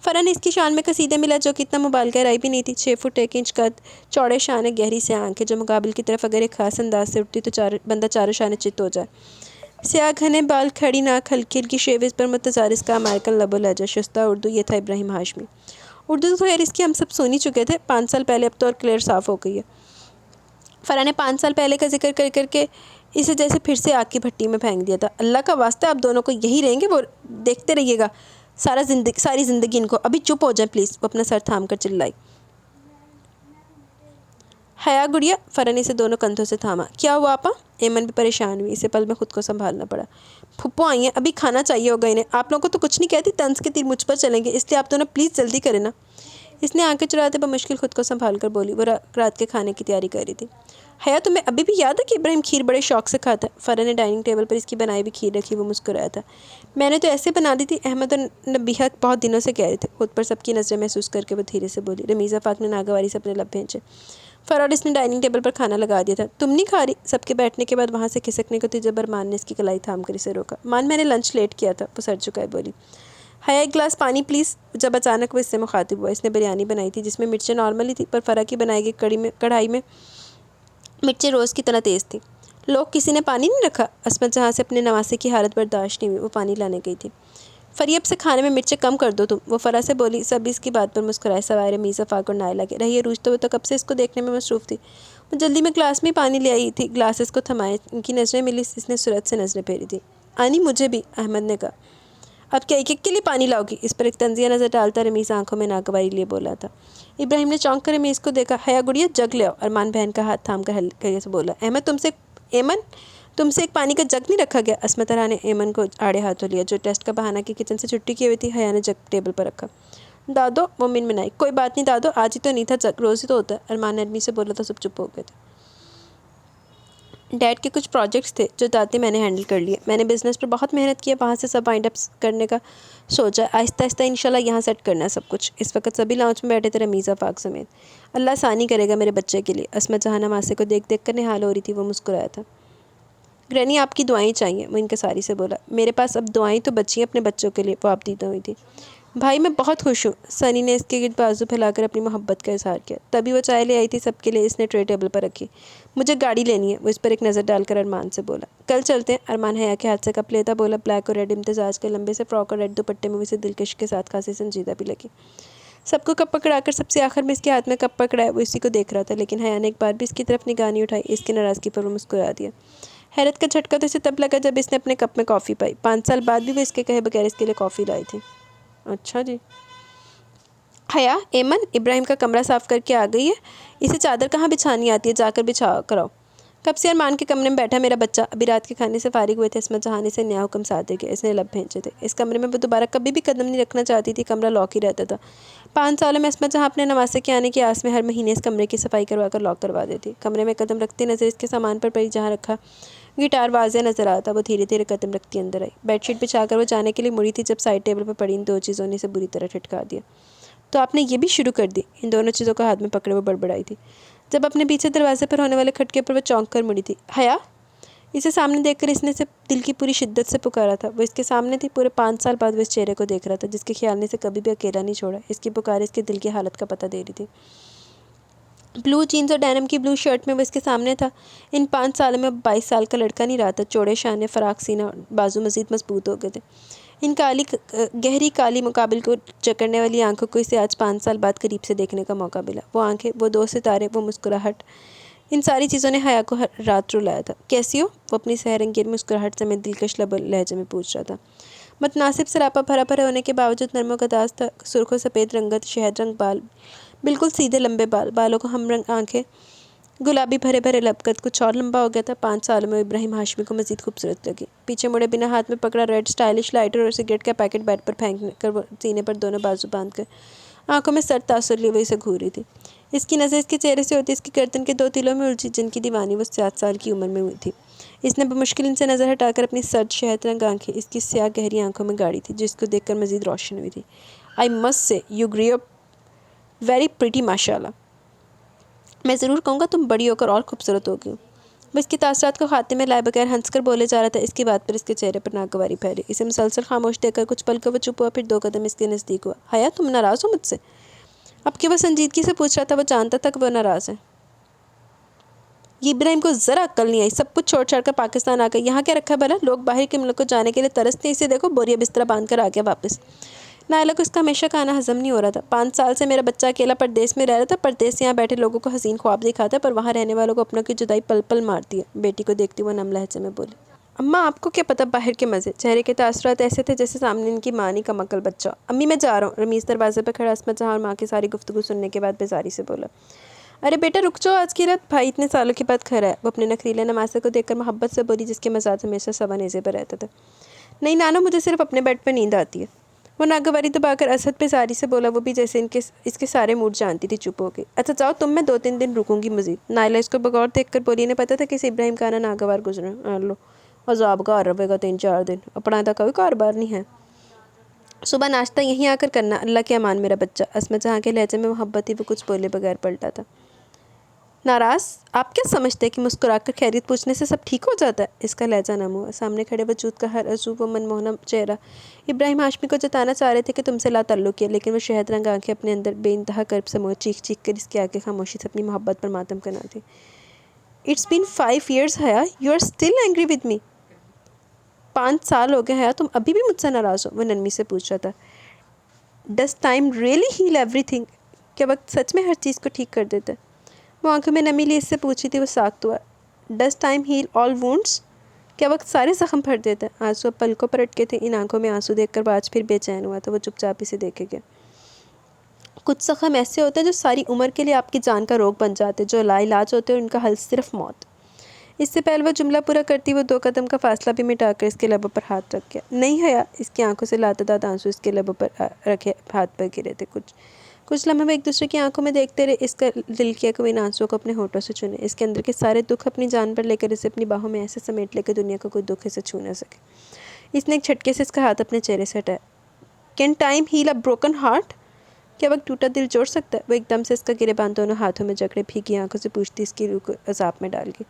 فرح نے اس کی شان میں قصیدے ملا جو کہ اتنا مبالغہ رائی بھی نہیں تھی۔ 6 فٹ 1 انچ قد، چوڑے شانے، گہری سے آنکھیں، جو مقابل کی طرف اگر ایک خاص انداز سے اٹھتی تو بندہ چاروں شانے چت ہو جائے۔ سیاہ گھنے بال، کھڑی ناک، ہلکی ہلکی شیوز پر متزارس کا امریکن لب و لہجہ، شستہ اردو۔ یہ تھا ابراہیم ہاشمی۔ اردو تو خیر اس کی ہم سب سن ہی چکے تھے 5 سال پہلے، اب تو اور کلیئر صاف ہو گئی ہے۔ فرح نے 5 سال پہلے کا ذکر کر کر کے اسے جیسے پھر سے آگ کی بھٹی میں پھینک دیا تھا۔ اللہ کا واسطہ آپ دونوں کو یہی رہیں گے، وہ دیکھتے رہیے گا ساری زندگی ان کو۔ ابھی چپ ہو جائیں پلیز، وہ اپنا سر تھام کر چلائی۔ حیا گڑیا، فرح نے اسے دونوں کندھوں سے تھاما۔ کیا ہوا آپا؟ ایمن بھی پریشان ہوئی۔ اسے پل میں خود کو سنبھالنا پڑا۔ پھپھو آئی ہیں، ابھی کھانا چاہیے ہوگا انہیں۔ آپ لوگوں کو تو کچھ نہیں کہتی، طنز کے تیر مجھ پر چلیں گے، اس لیے آپ دونوں پلیز جلدی کریں نا۔ اس نے آنکھیں چراتے بمشکل خود کو سنبھال کر بولی۔ وہ رات کے کھانے کی تیاری کر رہی تھی۔ حیا تمہیں ابھی بھی یاد ہے کہ ابراہیم کھیر بڑے شوق سے کھاتا ہے؟ فرح نے ڈائننگ ٹیبل پر اس کی بنائی ہوئی کھیر رکھی۔ وہ مسکرایا تھا۔ میں نے تو ایسے بنا دی تھی، احمد اور نبیہہ بہت دنوں سے کہہ رہے تھے۔ خود پر سب کی نظریں محسوس کر کے وہ دھیرے سے بولی۔ رمیز آفاق نے ناگواری سے اپنے لب بھینچے۔ فرح اور اس نے ڈائننگ ٹیبل پر کھانا لگا دیا تھا۔ تم نہیں کھا رہی؟ سب کے بیٹھنے کے بعد وہاں سے کھسکنے کو تھی جب ارمان نے اس کی کلائی تھام کر اسے روکا۔ مان میں نے لنچ لیٹ کیا تھا، وہ سر جھکائے بولی۔ حیا ایک گلاس پانی پلیز۔ جب اچانک وہ اس سے مخاطب ہوا۔ اس نے بریانی بنائی تھی جس میں مرچیں نارمل ہی تھی، پر فرح کی بنائی گئی کڑھائی میں مرچیں روز کی طرح تیز تھی۔ لوگ کسی نے پانی نہیں رکھا؟ عصمت جہاں سے اپنے نواسے کی حالت برداشت نہیں ہوئی، وہ پانی لانے گئی تھی۔ فریب سے کھانے میں مرچیں کم کر دو تم، وہ فرح سے بولی۔ سب اس کی بات پر مسکرائے سوائے رمیز آفاق اور نائلہ کے۔ رہی عروج تو وہ تو کب سے اس کو دیکھنے میں مصروف تھی۔ وہ جلدی میں گلاس میں پانی لے آئی تھی۔ گلاسز کو تھمائے، ان کی نظریں ملی۔ اس نے سرعت سے نظریں پھیری تھی۔ آنی مجھے بھی، احمد نے کہا۔ اب کیا ایک کے لیے پانی لاؤ گی؟ اس پر ایک طنزیہ نظر ڈالتا رمیز آنکھوں میں ناگواری لیے بولا تھا۔ ابراہیم نے چونک کر رمیز کو دیکھا۔ حیا گڑیا جگ لے آؤ، ارمان بہن کا ہاتھ تھام کر ہلکے سے بولا۔ ایمن تم سے ایک پانی کا جگ نہیں رکھا گیا؟ عصمت طرح نے ایمن کو آڑے ہاتھوں لیا، جو ٹیسٹ کا بہانہ کی کچن سے چھٹی کی ہوئی تھی۔ حیا نے جگ ٹیبل پر رکھا۔ دادو، وہ منمنائی۔ کوئی بات نہیں دادو، آج ہی تو نہیں تھا جگ، روز ہی تو ہوتا ہے۔ ارمان نے نرمی سے بولا تو سب چپ ہو گئے تھے۔ ڈیڈ کے کچھ پروجیکٹس تھے جو دادی میں نے ہینڈل کر لیے۔ میں نے بزنس پر بہت محنت کی ہے، وہاں سے سب وائنڈ اپ کرنے کا سوچا ہے۔ آہستہ آہستہ انشاءاللہ یہاں سیٹ کرنا ہے سب کچھ۔ اس وقت سبھی لاؤنج میں بیٹھے تھے، رمیز آفاق سمیت۔ اللہ آسانی کرے گا میرے بچے کے لیے۔ عصمت جہاں نواسے کو دیکھ دیکھ کر نہال ہو رہی تھی، وہ مسکرایا تھا۔ گرینی آپ کی دعائیں چاہیے، وہ انکساری سے بولا۔ میرے پاس اب دعائیں تو بچی ہیں اپنے بچوں کے لیے، وہ آپ دیدہ ہوئی تھی۔ بھائی میں بہت خوش ہوں، سنی نے اس کے گرد بازو پھیلا کر اپنی محبت کا اظہار کیا۔ تبھی وہ چائے لے آئی تھی سب کے لیے، اس نے ٹرے ٹیبل پر رکھی۔ مجھے گاڑی لینی ہے، وہ اس پر ایک نظر ڈال کر ارمان سے بولا۔ کل چلتے ہیں، ارمان حیا کے ہاتھ سے کپ لیتا بولا۔ بلیک اور ریڈ امتزاج کے لمبے سے فراک اور ریڈ دوپٹے میں وہ اسے دلکش کے ساتھ خاصی سنجیدہ بھی لگی۔ سب کو کپ پکڑا کر سب سے آخر میں اس کے ہاتھ میں کپ پکڑا ہے وہ اسی کو دیکھ رہا تھا، لیکن حیا نے ایک بار بھی اس کی طرف نگاہ نہیں اٹھائی۔ اس کی ناراضگی پر وہ مسکرا دیا۔ حیرت کا جھٹکا تو اسے تب لگا جب اس نے اپنے کپ میں کافی پائی۔ 5 سال بعد بھی وہ اس کے کہے بغیر اس کے لیے کافی لائی تھی۔ اچھا جی۔ حیا، ایمن ابراہیم کا کمرہ صاف کر کے آ گئی ہے؟ اسے چادر کہاں بچھانی آتی ہے، جا کر بچھا کراؤ۔ کب سے ارمان کے کمرے میں بیٹھا میرا بچہ، ابھی رات کے کھانے سے فارغ ہوئے تھے، عصمت جہاں نے اسے نیا حکم ساتھ دے کے اس نے لب بھینچے تھے۔ اس کمرے میں وہ دوبارہ کبھی بھی قدم نہیں رکھنا چاہتی تھی، کمرہ لاک ہی رہتا تھا۔ 5 سالوں میں عصمت جہاں اپنے نواسے کے آنے کی آس میں ہر مہینے اس کمرے کی صفائی کروا کر لاک کروا دیتی۔ کمرے میں قدم رکھتے نظر اس کے سامان پر پڑی، جہاں رکھا گٹار واضح نظر آتا، وہ دھیرے دھیرے قدم رکھتی اندر آئی۔ بیڈ شیٹ بچھا کر وہ جانے کے لیے مڑی تھی جب سائڈ ٹیبل پر پڑی ان 2 چیزوں نے اسے بری طرح ٹھٹکا دیا۔ تو آپ نے یہ بھی شروع کر دی؟ ان دونوں چیزوں کو ہاتھ میں پکڑے وہ بڑبڑائی تھی۔ جب اپنے پیچھے دروازے پر ہونے والے کھٹکے پر وہ چونک کر مڑی تھی۔ حیا! اسے سامنے دیکھ کر اس نے اسے دل کی پوری شدت سے پکارا تھا۔ وہ اس کے سامنے تھی، پورے 5 سال بعد وہ اس چہرے کو دیکھ رہا تھا جس کے خیال نے اسے کبھی بھی اکیلا نہیں چھوڑا۔ اس کی پکار اس کے دل کی حالت کا پتہ دے رہی تھی۔ بلو جینز اور ڈینم کی بلو شرٹ میں وہ اس کے سامنے تھا۔ ان 5 سالوں میں 22 سال کا لڑکا نہیں رہا تھا۔ چوڑے شانے، فراق سینہ، بازو مزید مضبوط ہو گئے تھے۔ ان گہری کالی مقابل کو جکڑنے والی آنکھوں کو اسے آج 5 سال بعد قریب سے دیکھنے کا موقع ملا۔ وہ آنکھیں، وہ 2 ستارے، وہ مسکراہٹ، ان ساری چیزوں نے حیا کو ہر رات رلایا تھا۔ کیسی ہو؟ وہ اپنی سحر انگیز مسکراہٹ سمیت دلکش لہجے میں پوچھ رہا تھا۔ متناسب سراپا بھرا بھرا ہونے کے باوجود نرم و گداز تھا۔ سرخ و سفید رنگت، شہد رنگ بال، بالکل سیدھے لمبے بال، بالوں کو ہم رنگ آنکھیں، گلابی بھرے بھرے لب، قد کچھ اور لمبا ہو گیا تھا۔ 5 سالوں میں ابراہیم ہاشمی کو مزید خوبصورت لگی۔ پیچھے مڑے بنا ہاتھ میں پکڑا ریڈ اسٹائلش لائٹر اور سگریٹ کا پیکٹ بیڈ پر پھینک کر وہ سینے پر دونوں بازو باندھ کر آنکھوں میں سرد تاثر لیے وہ اسے گھور رہی تھی۔ اس کی نظر اس کے چہرے سے ہوتی اس کی گردن کے 2 تلوں میں الجھی جن کی دیوانی وہ 7 سال کی عمر میں ہوئی تھی۔ اس نے بمشکل ان سے نظر ہٹا کر اپنی سرد شہد رنگ آنکھیں اس کی سیاہ گہری آنکھوں میں گاڑی تھی، جس کو دیکھ کر مزید روشن ہوئی تھی۔ I must say you grew up very pretty ماشاءاللہ۔ میں ضرور کہوں گا تم بڑی ہو کر اور خوبصورت ہو گئی ہو۔ وہ اس کی تاثرات کو خاتمے میں لائے بغیر ہنس کر بولے جا رہا تھا۔ اس کی بات پر اس کے چہرے پر ناگواری پھیلی۔ اسے مسلسل خاموش دیکھ کر کچھ پل کو وہ چپ ہوا، پھر 2 قدم اس کے نزدیک ہوا۔ حیا، تم ناراض ہو مجھ سے؟ اب کہ وہ سنجیدگی سے پوچھ رہا تھا، وہ جانتا تھا کہ وہ ناراض ہے۔ یہ ابراہیم کو ذرا عقل نہیں آئی، سب کچھ چھوڑ چھاڑ کر پاکستان آ گئے۔ یہاں کیا رکھا بھلا؟ لوگ باہر کے ملک کو جانے کے لیے ترستے ہیں، اسے دیکھو بوریا بستر باندھ کر آ گیا واپس۔ نائلہ کو اس کا ہمیشہ کھانا ہضم نہیں ہو رہا تھا۔ 5 سال سے میرا بچہ اکیلا پردیس میں رہ رہا تھا۔ پردیس سے یہاں بیٹھے لوگوں کو حسین خواب دکھاتا ہے، پر وہاں رہنے والوں کو اپنوں کی جدائی پل پل مارتی ہے۔ بیٹی کو دیکھتی وہ نم لہجے میں بولی۔ اماں، آپ کو کیا پتہ باہر کے مزے؟ چہرے کے تاثرات ایسے تھے جیسے سامنے ان کی ماں نہیں کم عقل بچہ۔ امی میں جا رہا ہوں۔ رمیز دروازے پر کھڑا عصمت جہاں اور ماں کی ساری گفتگو سننے کے بعد بیزاری سے بولا۔ ارے بیٹا رک جاؤ، آج کی رات بھائی اتنے سالوں کے بعد گھر آیا۔ وہ اپنے نخریلے نواسے کو دیکھ کر محبت سے بولی، جس کے مزاج ہمیشہ سوا نیزے پر رہتا تھا۔ نہیں نانو، مجھے صرف اپنے بیڈ پر نیند آتی ہے۔ وہ ناگواری دبا کر اسد بیزاری سے بولا، وہ بھی جیسے اس کے سارے موڈ جانتی تھی چپ ہو گئی۔ اچھا جاؤ تم، میں 2-3 دن رکوں گی مزید۔ نائلہ اس کو بغور دیکھ کر بولی، انہیں پتہ تھا کہ اسے ابراہیم کا آنا ناگوار گزرا۔ لو عذاب گار رہے گا 3-4 دن، اپنا تو کوئی کاروبار نہیں ہے۔ صبح ناشتہ یہیں آ کر کرنا۔ اللہ کے امان میرا بچہ۔ عصمت جہاں کے لہجے میں محبت تھی، وہ کچھ بولے بغیر پلٹا تھا۔ ناراض؟ آپ کیا سمجھتے کہ مسکرا کر خیریت پوچھنے سے سب ٹھیک ہو جاتا ہے؟ اس کا لہجہ نم ہوا۔ سامنے کھڑے وجود کا ہر عضو و منموہنا چہرہ ابراہیم ہاشمی کو جتانا چاہ رہے تھے کہ تم سے لا تعلق ہے، لیکن وہ شہد رنگ آنکھیں اپنے اندر بے انتہا کرب سموئے چیخ چیخ کر اس کے آگے خاموشی سے اپنی محبت پر ماتم کرنا تھی۔ It's been 5 years حیا، you are still angry with me۔ 5 سال ہو گئے حیا، تم ابھی بھی مجھ سے ناراض ہو؟ وہ نرمی سے پوچھ رہا تھا۔ Does time really heal everything؟ کیا وقت سچ میں ہر چیز کو ٹھیک کر دیتا ہے؟ وہ آنکھوں میں نمی لی اس سے پوچھی تھی، وہ ساکت ہوا۔ Does time heal all wounds؟ کیا وقت سارے زخم بھر دیتا ہے؟ آنسو اب پلکوں پر اٹکے تھے۔ ان آنکھوں میں آنسو دیکھ کر وہ آج پھر بے چین ہوا تھا۔ وہ چپ چاپ اسے دیکھے گیا۔ کچھ زخم ایسے ہوتے ہیں جو ساری عمر کے لیے آپ کی جان کا روگ بن جاتے ہیں، جو لا علاج ہوتے ہیں اور ان کا حل صرف موت۔ اس سے پہلے وہ جملہ پورا کرتی وہ 2 قدم کا فاصلہ بھی مٹا کر اس کے لبوں پر ہاتھ رکھ گیا۔ نہیں حیا، اس کی آنکھوں سے لاتعداد آنسو اس کے لبوں پر رکھے ہاتھ پر گرے تھے۔ کچھ لمحے وہ ایک دوسرے کی آنکھوں میں دیکھتے رہے۔ اس کا دل کیا کہ وہ ان آنسوؤں کو اپنے ہونٹوں سے چنے، اس کے اندر کے سارے دکھ اپنی جان پر لے کر اسے اپنی باہوں میں ایسے سمیٹ لے کہ دنیا کا کوئی دکھ اسے چھو نہ سکے۔ اس نے ایک جھٹکے سے اس کا ہاتھ اپنے چہرے سے ہٹایا۔ Can time heal a broken heart؟ کیا وقت ٹوٹا دل جوڑ سکتا ہے؟ وہ ایک دم سے اس کا گریباں دونوں ہاتھوں میں جکڑے بھیگی آنکھوں سے پوچھتی، اس کی روح کو عذاب میں ڈال گئی۔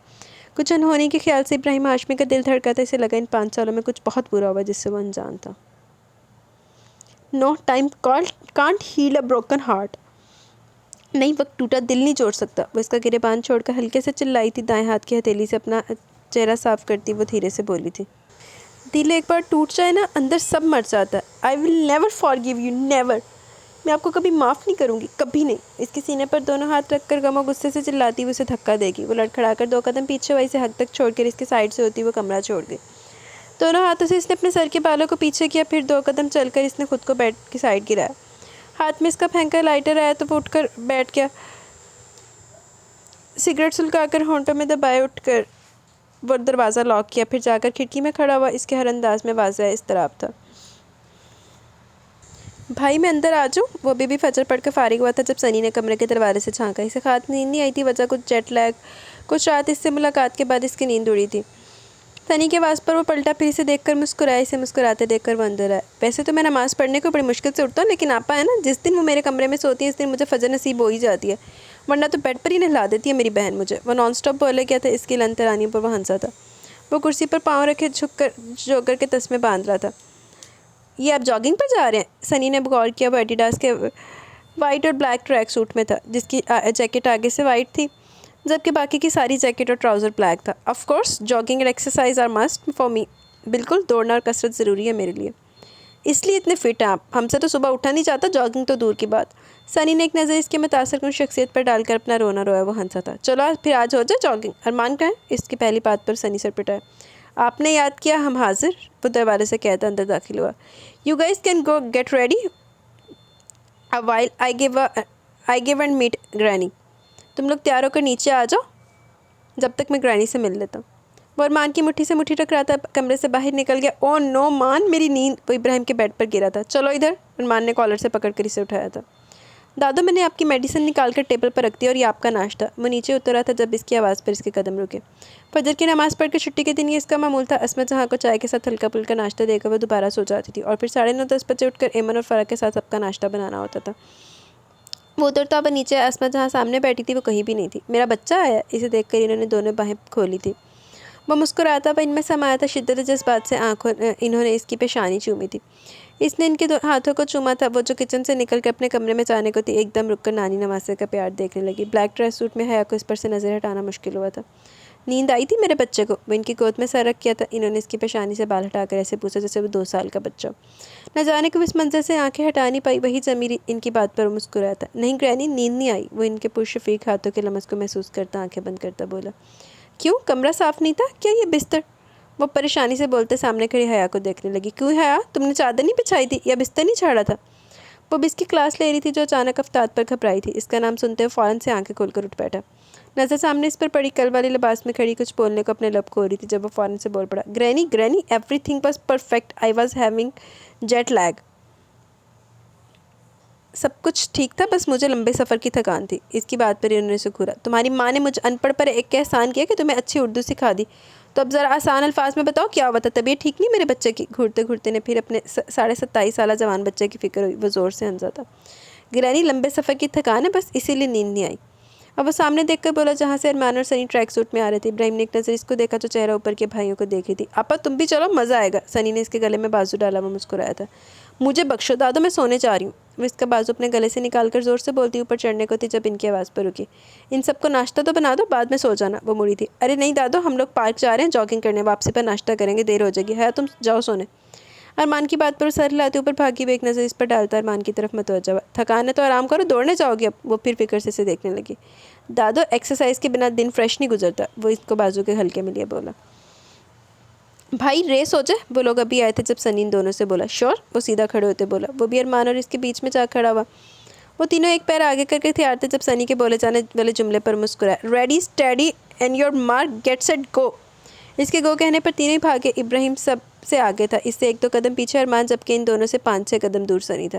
کچھ انہونی کے خیال سے ابراہیم ہاشمی کا دل دھڑکا تھا۔ اسے لگا ان 5 سالوں میں کچھ بہت برا ہوا جس سے وہ انجان تھا۔ No, time can't heal a broken heart۔ نہیں، وقت ٹوٹا دل نہیں جوڑ سکتا۔ وہ اس کا گریبان چھوڑ کر ہلکے سے چلائی تھی، دائیں ہاتھ کی ہتھیلی سے اپنا چہرہ صاف کرتی وہ دھیرے سے بولی تھی۔ دل ایک بار ٹوٹ جائے نا، اندر سب مر جاتا ہے۔ I will never forgive you, never۔ میں آپ کو کبھی معاف نہیں کروں گی، کبھی نہیں۔ اس کے سینے پر دونوں ہاتھ رکھ کر غم و غصے سے چلاتی ہوئی اسے دھکا دے گی۔ وہ لڑکھڑا کر 2 قدم پیچھے ہوئی، اسے حد تک چھوڑ کر اس کے سائڈ سے ہوتی وہ کمرہ چھوڑ گئی۔ دونوں ہاتھوں سے اس نے اپنے سر کے بالوں کو پیچھے کیا، پھر 2 قدم چل کر اس نے خود کو بیڈ کی سائڈ گرایا۔ ہاتھ میں اس کا پھینکا لائٹر آیا تو وہ اٹھ کر بیٹھ گیا، سگریٹ سلگا کر ہونٹوں میں دبائے۔ اٹھ کر وہ دروازہ لاک کیا، پھر جا کر کھڑکی میں کھڑا ہوا۔ اس کے ہر انداز میں واضح اضطراب تھا۔ بھائی میں اندر آ جاؤں؟ وہ ابھی بھی فجر پڑھ کر فارغ ہوا تھا جب سنی نے کمرے کے دروازے سے جھانکا۔ اسے خاص نیند نہیں آئی تھی، وجہ کچھ جیٹ لیگ۔ کچھ رات اس سے ملاقات کے بعد اس کی نیند اڑی تھی۔ سنی کے آواز پر وہ پلٹا، پھر اسے دیکھ کر مسکرایا۔ اسے مسکراتے دیکھ کر وہ اندر آیا۔ ویسے تو میں نماز پڑھنے کو بڑی مشکل سے اٹھتا ہوں، لیکن آپا ہے نا، جس دن وہ میرے کمرے میں سوتی ہے اس دن مجھے فجر نصیب ہو ہی جاتی ہے، ورنہ تو بیڈ پر ہی نہلا دیتی ہے میری بہن مجھے۔ وہ نان اسٹاپ بولے کیا تھا، اس کی لن ترانیوں پر وہ ہنسا تھا۔ وہ کرسی پر پاؤں رکھے جھک کر جوگر کے تسمے باندھ رہا تھا۔ یہ آپ جاگنگ پر جا رہے ہیں؟ سنی نے غور کیا۔ وہ ایڈیڈاس کے وائٹ اور بلیک ٹریک سوٹ میں تھا، جس کی جیکٹ آگے سے وائٹ تھی جبکہ باقی کی ساری جیکٹ اور ٹراؤزر بلیک تھا۔ آف کورس جاگنگ اور exercise are must for me. بالکل، دوڑنا اور کسرت ضروری ہے میرے لیے، اس لیے اتنے فٹ ہیں آپ۔ ہم سے تو صبح اٹھا نہیں جاتا، جاگنگ تو دور کی بات۔ سنی نے ایک نظر اس کے متاثر کن شخصیت پر ڈال کر اپنا رونا رویا۔ وہ ہنسا تھا۔ چلو پھر آج ہو جائے جاگنگ۔ ارمان کہاں ہے؟ اس کی پہلی بات پر سنی سر پٹایا۔ آپ نے یاد کیا، ہم حاضر، وہ دروازے سے کہتا اندر داخل ہوا۔ You guys can go get ready while I give and meet granny. تم لوگ تیار ہو کر نیچے آ جاؤ جب تک میں گرینی سے مل لیتا ہوں۔ وہ ارمان کی مٹھی سے مٹھی ٹکراتا کمرے سے باہر نکل گیا۔ او نو مان، میری نیند۔ وہ ابراہیم کے بیڈ پر گرا تھا۔ چلو ادھر، ارمان نے کالر سے پکڑ کر اسے اٹھایا تھا۔ دادو میں نے آپ کی میڈیسن نکال کر ٹیبل پر رکھ دی اور یہ آپ کا ناشتہ۔ وہ نیچے اترا تھا جب اس کی آواز پر اس کے قدم رکے۔ فجر کی نماز پڑھ کے چھٹی کے دن یہ اس کا معمول تھا۔ عصمت جہاں کو چائے کے ساتھ ہلکا پھلکا ناشتہ دے کر وہ دوبارہ سو جاتی تھی، اور پھر 9:30-10 بجے اٹھ کر ایمن اور فرح کے ساتھ سب کا ناشتہ بنانا ہوتا تھا۔ وہ اترتا وہ نیچے، عصمت جہاں سامنے بیٹھی تھی وہ کہیں بھی نہیں تھی۔ میرا بچہ آیا؟ اسے دیکھ کر انہوں نے دونوں باہیں کھولی تھی۔ وہ مسکراتا وہ ان میں سمایا تھا۔ شدت جذبات سے انہوں نے اس کی پیشانی چومی تھی۔ اس نے ان کے ہاتھوں کو چوما تھا۔ وہ جو کچن سے نکل کر اپنے کمرے میں جانے کو تھی، ایک دم رک کر نانی نواسے کا پیار دیکھنے لگی۔ بلیک ڈریس سوٹ میں حیا کو اس پر سے نظر ہٹانا مشکل ہوا تھا۔ نیند آئی تھی میرے بچے کو؟ وہ ان کی گود میں سر رکھ کیا تھا۔ انہوں نے اس کی پیشانی سے بال ہٹا کر ایسے پوچھا جیسے وہ 2 سال کا بچہ ہو۔ نہ جانے کو اس منظر سے آنکھیں ہٹا نہیں پائی۔ وہی ضمیر ان کی بات پر وہ مسکرایا تھا۔ نہیں گرینی، نیند نہیں آئی۔ وہ ان کے پرشفیق ہاتھوں کے لمس کو محسوس کرتا آنکھیں بند کرتا بولا۔ کیوں، کمرہ صاف نہیں تھا کیا؟ یہ بستر؟ وہ پریشانی سے بولتے سامنے کھڑی حیا کو دیکھنے لگی۔ کیوں حیا، تم نے چادر نہیں بچھائی تھی یا بستر نہیں چھاڑا تھا؟ وہ بھی اس کی کلاس لے رہی تھی جو اچانک افتاد پر گھبرائی تھی۔ اس کا نام سنتے ہوئے فوراً سے آنکھیں کھول کر اٹھ بیٹھا۔ نظر سامنے اس پر پڑی، کل والی لباس میں کھڑی کچھ بولنے کو اپنے لب کھول رہی تھی جب وہ فوراً سے بول پڑا۔ Granny everything was perfect, I was having jet lag. سب کچھ ٹھیک تھا، بس مجھے لمبے سفر کی تھکان تھی۔ اس کی بات پر انہوں نے اسے گھورا۔ تمہاری ماں نے مجھے ان پڑھ پر ایک احسان کیا کہ تمہیں اچھی اردو سکھا دی، تو اب ذرا آسان الفاظ میں بتاؤ کیا ہوا تھا؟ طبیعت ٹھیک نہیں میرے بچے کی؟ گھورتے گھورتے نے پھر اپنے 27.5 سالہ جوان بچے کی فکر ہوئی۔ وہ زور سے ہنسا تھا۔ گرینی لمبے سفر کی تھکان ہے بس، اسی لیے نیند نہیں آئی۔ اب وہ سامنے دیکھ کر بولا جہاں سے ارمان اور سنی ٹریک سوٹ میں آ رہے تھے۔ ابراہیم نے ایک نظر اس کو دیکھا جو چہرہ اوپر کے بھائیوں کو دیکھ رہی تھی۔ آپا تم بھی چلو، مزہ آئے گا۔ سنی نے اس کے گلے میں بازو ڈالا۔ وہ مسکرایا تھا۔ مجھے بخشو دادو، میں سونے جا رہی ہوں۔ وہ اس کا بازو اپنے گلے سے نکال کر زور سے بولتی اوپر چڑھنے کو تھی جب ان کی آواز پر رکی۔ ان سب کو ناشتہ تو بنا دو، بعد میں سو جانا۔ وہ مڑی تھی۔ ارے نہیں دادو، ہم لوگ پارک جا رہے ہیں جاگنگ کرنے، واپسی پر ناشتہ کریں گے، دیر ہو جائے گی۔ ہے تم جاؤ سونے۔ ارمان کی بات پر سر ہلاتے اوپر بھاگی ہوئی ایک نظر اس پر ڈالتا ارمان کی طرف متوجہ ہوا۔ تھکان ہے تو آرام کرو، دوڑنے جاؤ گے اب؟ وہ پھر فکر سے اسے دیکھنے لگی۔ دادو ایکسرسائز کے بنا دن فریش نہیں گزرتا۔ وہ اس کو بازو کے ہلکے میں لیے بولا۔ بھائی ریس ہو جائے، وہ لوگ ابھی آئے تھے جب سنی ان دونوں سے بولا۔ شور، وہ سیدھا کھڑے ہوتے بولا۔ وہ بھی ارمان اور اس کے بیچ میں جا کھڑا ہوا۔ وہ تینوں ایک پیر آگے کر کے تیار تھے جب سنی کے بولے جانے والے جملے پر مسکرایا۔ Ready steady and your mark get set go. اس کے گو کہنے پر تینوں ہی بھاگے۔ ابراہیم سب سے آگے تھا، اس سے 1-2 قدم پیچھے ارمان، جبکہ ان دونوں سے 5-6 قدم دور سنی تھا۔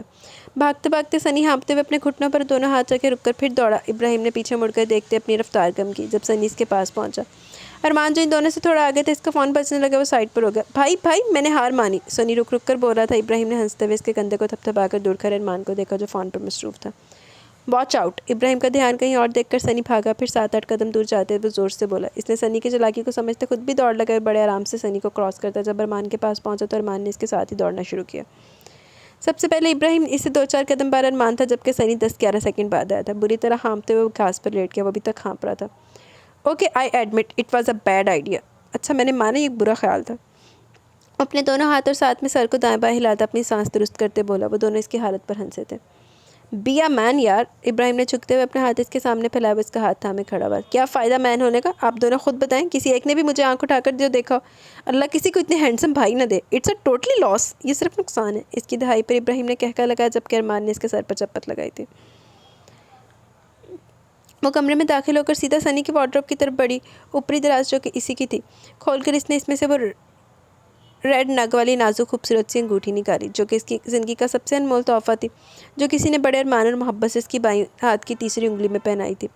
بھاگتے بھاگتے سنی ہانپتے ہوئے اپنے گھٹنوں پر دونوں ہاتھ رکھے رک کر پھر دوڑا۔ ابراہیم نے پیچھے مڑ کر دیکھتے اپنی رفتار کم کی جب سنی اس کے پاس پہنچا۔ ارمان جو ان دونوں سے تھوڑا آگے تھا، اس کا فون بجنے لگا، وہ سائڈ پر ہو گیا۔ بھائی میں نے ہار مانی، سنی رک رک کر بول رہا تھا۔ ابراہیم نے ہنستے ہوئے اس کے کندھے کو تھپتھپا کر دور کر ارمان کو دیکھا جو فون پر مصروف تھا۔ Watch out. ابراہیم کا دھیان کہیں اور دیکھ کر سنی بھاگا، پھر 7-8 قدم دور جاتے ہوئے زور سے بولا۔ اس نے سنی کی چالاکی کو سمجھتے خود بھی دوڑ لگا اور بڑے آرام سے سنی کو کراس کرتا جب ارمان کے پاس پہنچا تو ارمان نے اس کے ساتھ ہی دوڑنا شروع کیا۔ سب سے پہلے ابراہیم، اس سے 2-4 قدم بعد ارمان تھا، جبکہ سنی 10-11 سیکنڈ بعد آیا تھا۔ بری طرح ہانپتے ہوئے وہ گھاس پر لیٹ گیا۔ وہ ابھی تک ہانپ رہا تھا۔ Okay I admit it was a bad idea. اچھا میں نے مانا یہ ایک برا خیال تھا۔ اپنے دونوں ہاتھ اور ساتھ میں سر کو دائیں بائیں ہلاتا اپنی سانس درست کرتے بولا۔ وہ دونوں اس کی حالت پر ہنسے تھے۔ بی اے مین یار۔ ابراہیم نے جھکتے ہوئے اپنے ہاتھ اس کے سامنے پھیلایا ہوا اس کا ہاتھ تھامے کھڑا ہوا۔ کیا فائدہ مین ہونے کا؟ آپ دونوں خود بتائیں، کسی ایک نے بھی مجھے آنکھ اٹھا کر جو دیکھا ہو؟ اللہ کسی کو اتنے ہینڈسم بھائی نہ دے، اٹس اے ٹوٹلی لاس، یہ صرف نقصان ہے۔ اس کی دہائی پر ابراہیم نے کہکا لگایا جبکہ ارمان نے اس کے سر پر چپت لگائی تھی۔ وہ کمرے میں داخل ہو کر سیدھا سنی کی وارڈروب کی طرف بڑھی، اوپری دراز جو کہ اسی کی تھی کھول کر اس نے اس میں سے وہ ریڈ نگ والی نازک خوبصورت سی انگوٹھی نکالی جو کہ اس کی زندگی کا سب سے انمول تحفہ تھی، جو کسی نے بڑے ارمان اور محبت سے اس کی بائیں ہاتھ کی تیسری انگلی میں پہنائی تھی۔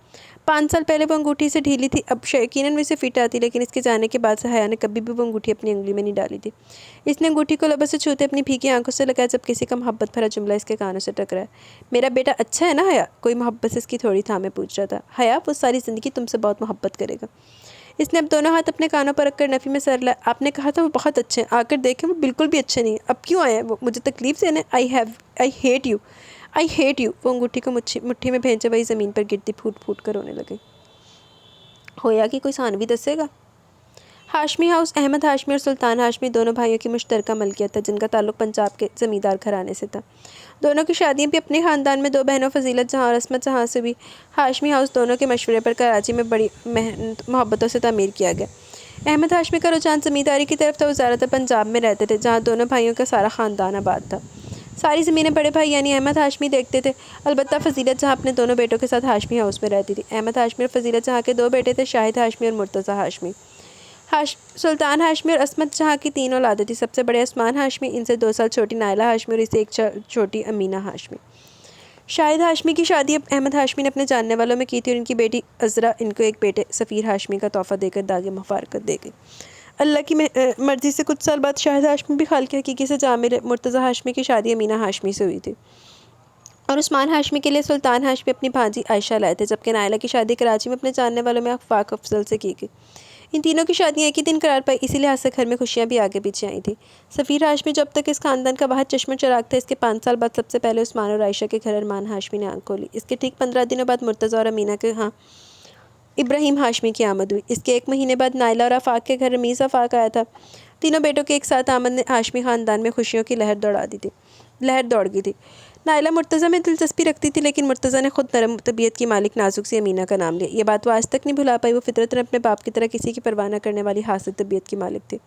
5 سال پہلے وہ انگوٹھی سے ڈھیلی تھی، اب یقیناً وہ اسے فٹ آتی، لیکن اس کے جانے کے بعد سے حیا نے کبھی بھی وہ انگوٹھی اپنی انگلی میں نہیں ڈالی تھی۔ اس نے انگوٹھی کو لبوں سے چھوتے اپنی بھیگی آنکھوں سے لگایا جب کسی کا محبت بھرا جملہ اس کے کانوں سے ٹکرایا۔ میرا بیٹا اچھا ہے نا حیا؟ کوئی محبت سے اس کی تھوڑی تھامے پوچھ رہا تھا۔ حیا وہ ساری زندگی تم سے بہت محبت کرے گا۔ اس نے اب دونوں ہاتھ اپنے کانوں پر رکھ کر نفی میں سر لایا۔ آپ نے کہا تھا وہ بہت اچھے ہیں، آ کر دیکھیں وہ بالکل بھی اچھے نہیں ہیں۔ اب کیوں آئے ہیں وہ؟ مجھے تکلیف دینے؟ I hate you, I hate you. وہ انگوٹھی کو مٹھی میں بھینچے وہی زمین پر گرتی پھوٹ پھوٹ کر رونے لگے۔ ہویا کہ کوئی ثانوی دسے گا؟ ہاشمی ہاؤس احمد ہاشمی اور سلطان ہاشمی دونوں بھائیوں کی مشترکہ ملکیت تھا جن کا تعلق پنجاب کے زمیندار گھرانے سے تھا۔ دونوں کی شادیاں بھی اپنے خاندان میں 2 بہنوں فضیلت جہاں اور عصمت جہاں سے ہوئی۔ ہاشمی ہاؤس دونوں کے مشورے پر کراچی میں بڑی محبتوں سے تعمیر کیا گیا۔ احمد ہاشمی کا رجحان زمینداری کی طرف تھا، وہ زیادہ تر پنجاب میں رہتے تھے جہاں دونوں بھائیوں کا سارا خاندان آباد تھا۔ ساری زمینیں بڑے بھائی یعنی احمد ہاشمی دیکھتے تھے، البتہ فضیلت جہاں اپنے دونوں بیٹوں کے ساتھ ہاشمی ہاؤس میں رہتی تھی۔ احمد ہاشمی اور فضیلت جہاں کے 2 بیٹے تھے، شاہد ہاشمی اور مرتضیٰ ہاشمی۔ سلطان ہاشمی اور عصمت جہاں کی 3 اولادیں تھیں، سب سے بڑے عثمان ہاشمی، ان سے 2 سال چھوٹی نائلہ ہاشمی اور اس سے 1 سال چھوٹی امینہ ہاشمی۔ شاہد ہاشمی کی شادی احمد ہاشمی نے اپنے جاننے والوں میں کی تھی اور ان کی بیٹی عذرا ان کو ایک بیٹے سفیر ہاشمی کا تحفہ دے کر داغ مفارقت دے گئی۔ اللہ کی مرضی سے کچھ سال بعد شاہد ہاشمی بھی خالق حقیقی سے جا ملے۔ مرتضیٰ ہاشمی کی شادی امینہ ہاشمی سے ہوئی تھی اور عثمان ہاشمی کے لیے سلطان ہاشمی اپنی بھانجی عائشہ لائے تھے، جبکہ نائلہ کی شادی کراچی میں اپنے جاننے والوں میں آفاق افضل سے کی گئی۔ ان تینوں کی شادیاں ایک ہی دن قرار پائی، اسی لحاظ سے گھر میں خوشیاں بھی آگے پیچھے آئی تھیں۔ سفیر ہاشمی جو اب تک اس خاندان کا واحد چشم و چراغ تھا، اس کے 5 سال بعد سب سے پہلے عثمان اور عائشہ کے گھر ارمان ہاشمی نے آنکھ کھولی۔ اس کے ٹھیک 15 دنوں بعد مرتضیٰ اور امینہ کے ہاں ابراہیم ہاشمی کی آمد ہوئی۔ اس کے 1 مہینے بعد نائلہ اور آفاق کے گھر رمیز آفاق آیا تھا۔ تینوں بیٹوں کے ایک ساتھ آمد نے ہاشمی خاندان میں خوشیوں کی لہر دوڑ گئی تھی۔ نائلہ مرتضیٰ میں دلچسپی رکھتی تھی، لیکن مرتضیٰ نے خود نرم طبیعت کی مالک نازک سی امینہ کا نام لیا۔ یہ بات وہ آج تک نہیں بھلا پائی، وہ فطرتاً اپنے باپ کی طرح کسی کی پرواہ نہ کرنے والی حاسد طبیعت کی مالک تھی۔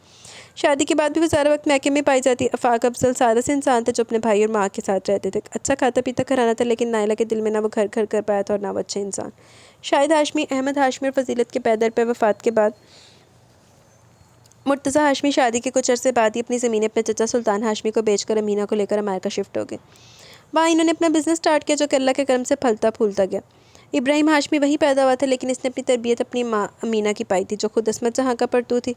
شادی کے بعد بھی وہ سارا وقت میکے میں پائی جاتی۔ آفاق افضل سادہ سے انسان تھے جو اپنے بھائی اور ماں کے ساتھ رہتے تھے۔ اچھا کھاتا پیتا گھرانہ تھا، لیکن نائلہ کے دل میں نہ وہ گھر کر پایا تھا اور نہ وہ اچھے انسان۔ شاہد ہاشمی، احمد ہاشمی اور فضیلت کے پے در پے وفات کے بعد مرتضیٰ ہاشمی شادی کے کچھ عرصے بعد ہی اپنی زمینیں اپنے چچا سلطان ہاشمی کو بیچ کر امینہ کو لے کر امریکہ شفٹ ہو گئے۔ وہاں انہوں نے اپنا بزنس سٹارٹ کیا جو کہ اللہ کے کرم سے پھلتا پھولتا گیا۔ ابراہیم ہاشمی وہیں پیدا ہوا تھا، لیکن اس نے اپنی تربیت اپنی ماں امینہ کی پائی تھی جو خود عصمت جہاں کا پرتو تھی،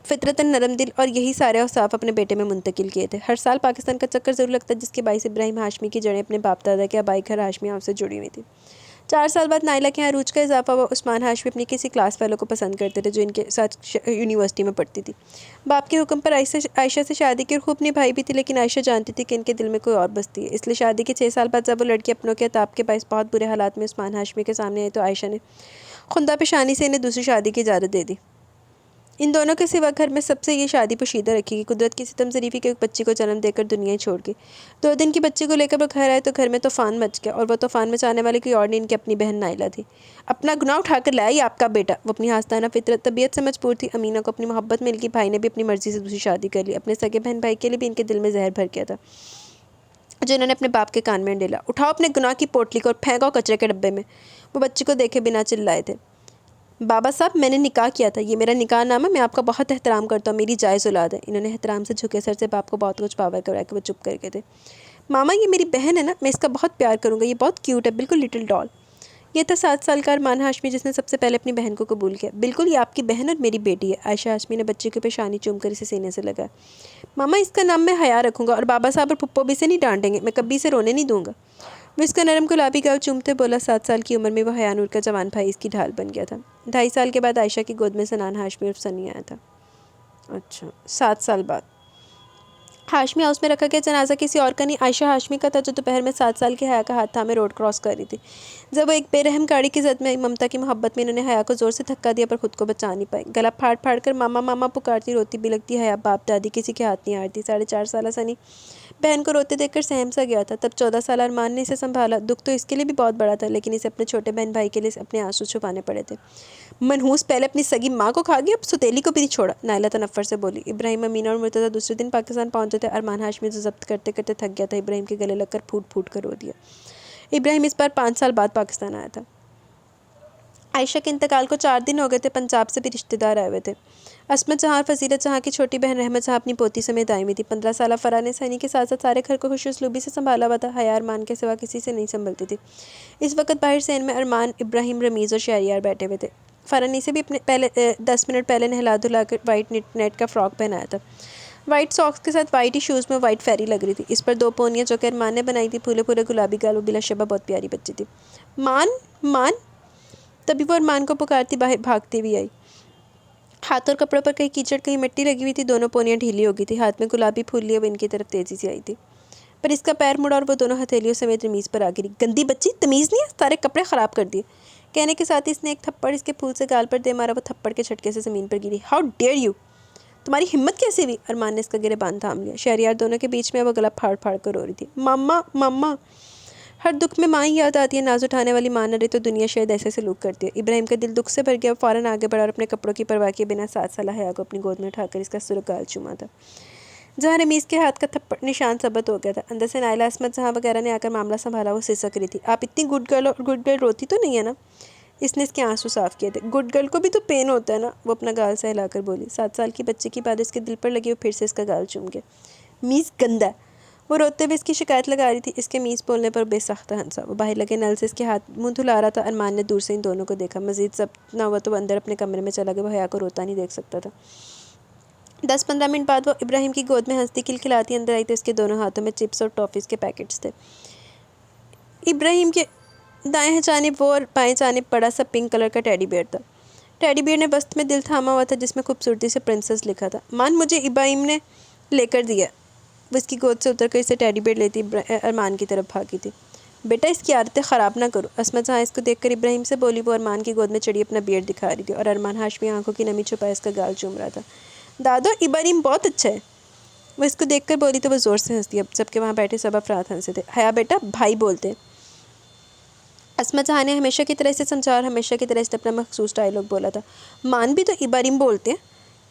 فطرتاً نرم دل، اور یہی سارے اوصاف اپنے بیٹے میں منتقل کیے تھے۔ ہر سال پاکستان کا چکر ضرور لگتا جس کے باعث ابراہیم ہاشمی کی جڑیں اپنے باپ دادا کے آبائی گھر ہاشمی ہاؤس سے جڑی ہوئی تھیں۔ 4 سال بعد نائلہ کے یہاں عروج کا اضافہ ہوا۔ عثمان ہاشمی اپنی کسی کلاس فیلو کو پسند کرتے تھے جو ان کے ساتھ یونیورسٹی میں پڑھتی تھی۔ باپ کے حکم پر عائشہ سے شادی کی اور خوب نبھائی بھی تھی، لیکن عائشہ جانتی تھی کہ ان کے دل میں کوئی اور بستی ہے، اس لیے شادی کے 6 سال بعد جب وہ لڑکی اپنوں کے عتاب کے باعث بہت برے حالات میں عثمان ہاشمی کے سامنے آئی تو عائشہ نے خندہ پیشانی سے انہیں دوسری شادی کی اجازت دے دی۔ ان دونوں کے سوا گھر میں سب سے یہ شادی پوشیدہ رکھی گئی۔ قدرت کی ستم ظریفی کے ایک بچی کو جنم دے کر دنیا ہی چھوڑ گئی۔ 2 دن کی بچی کو لے کر وہ گھر آئے تو گھر میں طوفان مچ گیا، اور وہ طوفان مچانے والی کوئی اور نہیں ان کی اپنی بہن نائلہ تھی۔ اپنا گناہ اٹھا کر لایا یہ آپ کا بیٹا، وہ اپنی آستانہ فطرت طبیعت سے مجبور تھی۔ امینہ کو اپنی محبت مل گئی، بھائی نے بھی اپنی مرضی سے دوسری شادی کر لی۔ اپنے سگے بہن بھائی کے لیے بھی ان کے دل میں زہر بھر گیا تھا جو انہوں نے اپنے باپ کے کان میں ڈالا۔ اٹھاؤ اپنے گناہ کی پوٹلی کو اور پھینکو کچرے کے ڈبے میں۔ وہ بچی کو دیکھے بنا چلائے تھے۔ بابا صاحب میں نے نکاح کیا تھا، یہ میرا نکاح نامہ، میں آپ کا بہت احترام کرتا ہوں، میری جائز اولاد ہے۔ انہوں نے احترام سے جھکے سر سے باپ کو بہت کچھ پاور کروایا کہ وہ چپ کر کے تھے۔ ماما یہ میری بہن ہے نا، میں اس کا بہت پیار کروں گا، یہ بہت کیوٹ ہے، بالکل لٹل ڈال۔ یہ تھا 7 سال کا ارمان ہاشمی جس نے سب سے پہلے اپنی بہن کو قبول کیا۔ بالکل یہ آپ کی بہن اور میری بیٹی ہے۔ عائشہ ہاشمی نے بچی کی پیشانی چوم کر اسے سینے سے لگایا۔ ماما اس کا نام میں حیا رکھوں گا، اور بابا صاحب اور پھپھو بھی اسے نہیں ڈانٹیں گے، میں کبھی اسے رونے نہیں دوں گا۔ وہ اس کا نرم گلابی گال چومتے بولا۔ 7 سال کی عمر میں وہ حیا نور کا جوان بھائی اس کی ڈھال بن گیا تھا۔ 2.5 سال کے بعد عائشہ کی گود میں سنان ہاشمی اور سنی آیا تھا۔ 7 سال بعد ہاشمی ہاؤس میں رکھا گیا جنازہ کسی اور کا نہیں، عائشہ ہاشمی کا تھا جو دوپہر میں 7 سال کی حیا کا ہاتھ تھامے روڈ کراس کر رہی تھی۔ جب وہ ایک بے رحم گاڑی کی زد میں ممتا کی محبت میں انہوں نے حیا کو زور سے دھکا دیا پر خود کو بچا نہیں پائی۔ گلا پھاڑ پھاڑ کر ماما ماما پکارتی روتی بھی لگتی حیا، باپ دادی کسی کے ہاتھ نہیں آڑتی۔ 4.5 سالہ سنی بہن کو روتے دیکھ کر سہم سا گیا تھا۔ تب 14 سالہ ارمان نے اسے سنبھالا۔ دکھ تو اس کے لیے بھی بہت بڑا تھا، لیکن اسے اپنے چھوٹے بہن بھائی کے لیے اپنے آنسو چھپانے پڑے تھے۔ منحوس پہلے اپنی سگی ماں کو کھا گیا، اب ستیلی کو بھی نہیں چھوڑا، نائلہ تنفر سے بولی۔ ابراہیم، امینہ اور مرتضیٰ دوسرے دن پاکستان پہنچے تھے۔ ارمان ہاشمی سے ضبط کرتے کرتے تھک گیا تھا، ابراہیم کے گلے لگ کر پھوٹ پھوٹ کر رو دیا۔ ابراہیم اس بار 5 سال بعد پاکستان آیا تھا۔ عائشہ کے انتقال کو 4 دن ہو گئے تھے۔ پنجاب سے بھی رشتہ دار آئے ہوئے تھے۔ عصمت جہاں اور فضیلت جہاں کی چھوٹی بہن رحمت جہاں اپنی پوتی سمیت آئی ہوئی تھی۔ 15 سالہ فرح نے سنی کے ساتھ ساتھ سارے گھر کو خوش اسلوبی سے سنبھالا ہوا تھا۔ حیا ارمان کے سوا کسی سے نہیں سنبھلتی تھی۔ اس وقت باہر سین میں ارمان، ابراہیم، رمیز اور شہریار بیٹھے ہوئے تھے۔ فرح نے اسے بھی 10 منٹ پہلے نہلا دھلا کر وائٹ نیٹ کا فراک پہنایا تھا۔ وائٹ ساکس کے ساتھ وائٹ ہی شوز میں وائٹ فیری لگ رہی تھی۔ اس پر 2 پونیاں جو کہ ارمان نے بنائی تھی، پھولے پھولے گلابی گال، وہ بلا شبہ بہت پیاری بچی تھی۔ مان مان، تبھی وہ ارمان کو پکارتی باہر بھاگتی ہوئی آئی۔ ہاتھ اور کپڑوں پر کہیں کیچڑ کہیں مٹی لگی ہوئی تھی، دونوں پونیاں ڈھیلی ہو گئی تھی۔ ہاتھ میں گلابی پھول لیے وہ ان کی طرف تیزی سے آئی تھی، پر اس کا پیر مڑا اور وہ دونوں ہتھیلیوں سمیت رمیز پر آ گری۔ گندی بچی، تمیز نہیں ہے، سارے کپڑے خراب کر دیے۔ کہنے کے ساتھ ہی اس نے ایک تھپڑ اس کے پھول سے گال پر دے مارا، وہ تھپڑ کے جھٹکے سے زمین پر گری۔ ہاؤ ڈیئر یو، تمہاری ہمت کیسے ہوئی؟ ارمان نے اس کا گریبان تھام لیا۔ شہریار دونوں کے بیچ میں وہ گلا پھاڑ پھاڑ کر رو رہی تھی۔ ماما ماما، ہر دکھ میں ماں ہی یاد آتی ہے، ناز اٹھانے والی ماں نہ رہی تو دنیا شاید ایسے سلوک کرتی ہے۔ ابراہیم کا دل دکھ سے بھر گیا، وہ فوراً آگے بڑھا اور اپنے کپڑوں کی پرواہ کیے بنا 7 سالہ حیا کو اپنی گود میں اٹھا کر اس کا سرخ گال چوما تھا، جہاں رمیز کے ہاتھ کا تھپڑ نشان ثبت ہو گیا تھا۔ اندر سے نائلہ، عصمت جہاں وغیرہ نے آ کر معاملہ سنبھالا، وہ سسک رہی تھی۔ آپ اتنی گڈ گرل روتی تو نہیں ہے نا؟ اس نے اس کے آنسو صاف کیے تھے۔ گڈ گرل کو بھی تو پین ہوتا ہے نا، وہ اپنا گال سہلا کر بولی۔ 7 سال کی بچی کی بات اس کے دل پر لگی، وہ پھر سے اس کا گال چوم گیا۔ میز گندا ہے، وہ روتے ہوئے اس کی شکایت لگا رہی تھی۔ اس کے میز بولنے پر بے ساختہ ہنسا۔ وہ باہر لگے نل سے اس کے ہاتھ منہ دھلا رہا تھا۔ ارمان نے دور سے ان دونوں کو دیکھا۔ مزید ضبط نہ ہوا تو وہ اندر اپنے کمرے میں چلا گیا، وہ حیا کو روتا نہیں دیکھ سکتا تھا۔ 10-15 منٹ بعد وہ ابراہیم کی گود میں ہنستی کھلکھلاتی اندر آئی تو اس کے دونوں ہاتھوں میں چپس اور ٹافیز کے پیکٹس تھے۔ ابراہیم کے دائیں جانب وہ اور بائیں جانب بڑا سا پنک کلر کا ٹیڈی بیئر تھا۔ ٹیڈی بیئر نے وسط میں دل تھاما ہوا تھا، جس میں خوبصورتی سے پرنسس لکھا تھا۔ مان، مجھے ابراہیم نے لے کر دیا۔ وہ اس کی گود سے اتر کر اسے ٹیڈی بیئر لیتی ارمان کی طرف بھاگی تھی۔ بیٹا، اس کی عادتیں خراب نہ کرو، عصمت جہاں اس کو دیکھ کر ابراہیم سے بولی۔ وہ ارمان کی گود میں چڑھی اپنا بیئر دکھا رہی تھی اور ارمان ہاشمی آنکھوں کی نمی چھپائے اس کا گال چوم رہا تھا۔ دادو، ابراہیم بہت اچھا ہے، وہ اس کو دیکھ کر بولی تو وہ زور سے ہنس دیا، جبکہ وہاں بیٹھے سب افراد ہنسے تھے۔ حیا بیٹا، بھائی بولتے ہیں، عصمت جہاں نے ہمیشہ کی طرح اسے سمجھا اور ہمیشہ کی طرح اس نے اپنا مخصوص ڈائلاگ بولا تھا۔ مان بھی تو ابراہیم بولتے ہیں،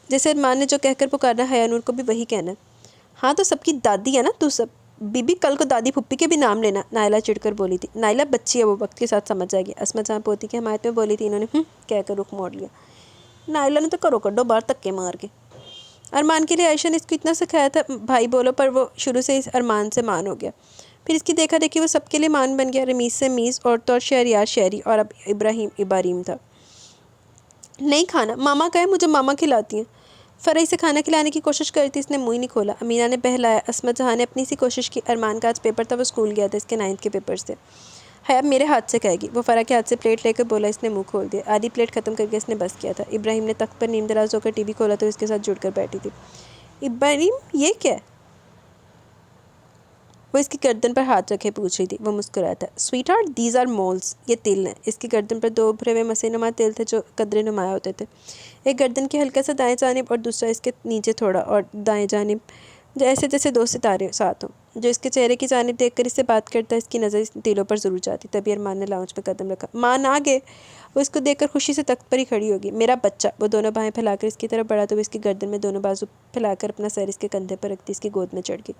جیسے ارمان نے جو کہہ کر پکارنا، حیا نور کو بھی وہی کہنا ہے۔ ہاں تو سب کی دادی ہے نا تو سب، بی بی کل کو دادی پھپھی کے بھی نام لینا، نائلہ چڑھ کر بولی تھی۔ نائلہ بچی ہے، وہ وقت کے ساتھ سمجھ جائے گی، عصمت جہاں پوتی کی حمایت میں بولی تھی۔ انہوں نے کہہ کر رخ موڑ لیا۔ نائلہ نے تو کرو کڈو باہر تکے مار کے۔ ارمان کے لیے عائشہ نے اس کو اتنا سکھایا تھا بھائی بولو، پر وہ شروع سے اس ارمان سے مان ہو گیا۔ پھر اس کی دیکھا دیکھی وہ سب کے لیے مان بن گیا، رمیز سے میز، عورتوں اور شہریار شہری، اور اب ابراہیم اباریم تھا۔ نہیں کھانا، ماما کہے مجھے ماما کھلاتی ہیں۔ فرح اسے کھانا کھلانے کی کوشش کری تھی، اس نے منہ ہی نہیں کھولا۔ امینہ نے بہلایا۔ عصمت جہاں نے اپنی سی کوشش کی۔ ارمان کا آج پیپر تھا، وہ اسکول گیا تھا، اس کے 9th کے پیپرز تھے۔ حیا میرے ہاتھ سے کھائے گی، وہ فرح کے ہاتھ سے پلیٹ لے کر بولا۔ اس نے منہ کھول دیا، آدھی پلیٹ ختم کر کے اس نے بس کیا تھا۔ ابراہیم نے تخت پر نیم دراز ہو کر ٹی وی کھولا تو اس کے ساتھ جڑ کر بیٹھی تھی۔ ابراہیم، یہ کیا ہے؟ وہ اس کی گردن پر ہاتھ رکھے پوچھ رہی تھی۔ وہ مسکرایا تھا۔ Sweetheart, these are moles, یہ تل ہیں۔ اس کی گردن پر 2 ابھرے ہوئے مسے نما تل تھے جو قدرے نمایاں ہوتے تھے، ایک گردن کے ہلکا سا دائیں جانب اور دوسرا اس کے نیچے تھوڑا اور دائیں جانب، ایسے جیسے 2 ستارے ساتھ ہوں۔ جو اس کے چہرے کی جانب دیکھ کر اس سے بات کرتا، اس کی نظر اس تیلوں پر ضرور جاتی۔ تبھی ارمان نے لاؤنج میں قدم رکھا۔ مان آگے، وہ اس کو دیکھ کر خوشی سے تخت پر ہی کھڑی ہوگی۔ میرا بچہ، وہ دونوں بائیں پھیلا کر اس کی طرف بڑھا تو وہ اس کی گردن میں دونوں بازو پھیلا کر اپنا سر اس کے کندھے پر رکھتی اس کی گود میں چڑھ گئی۔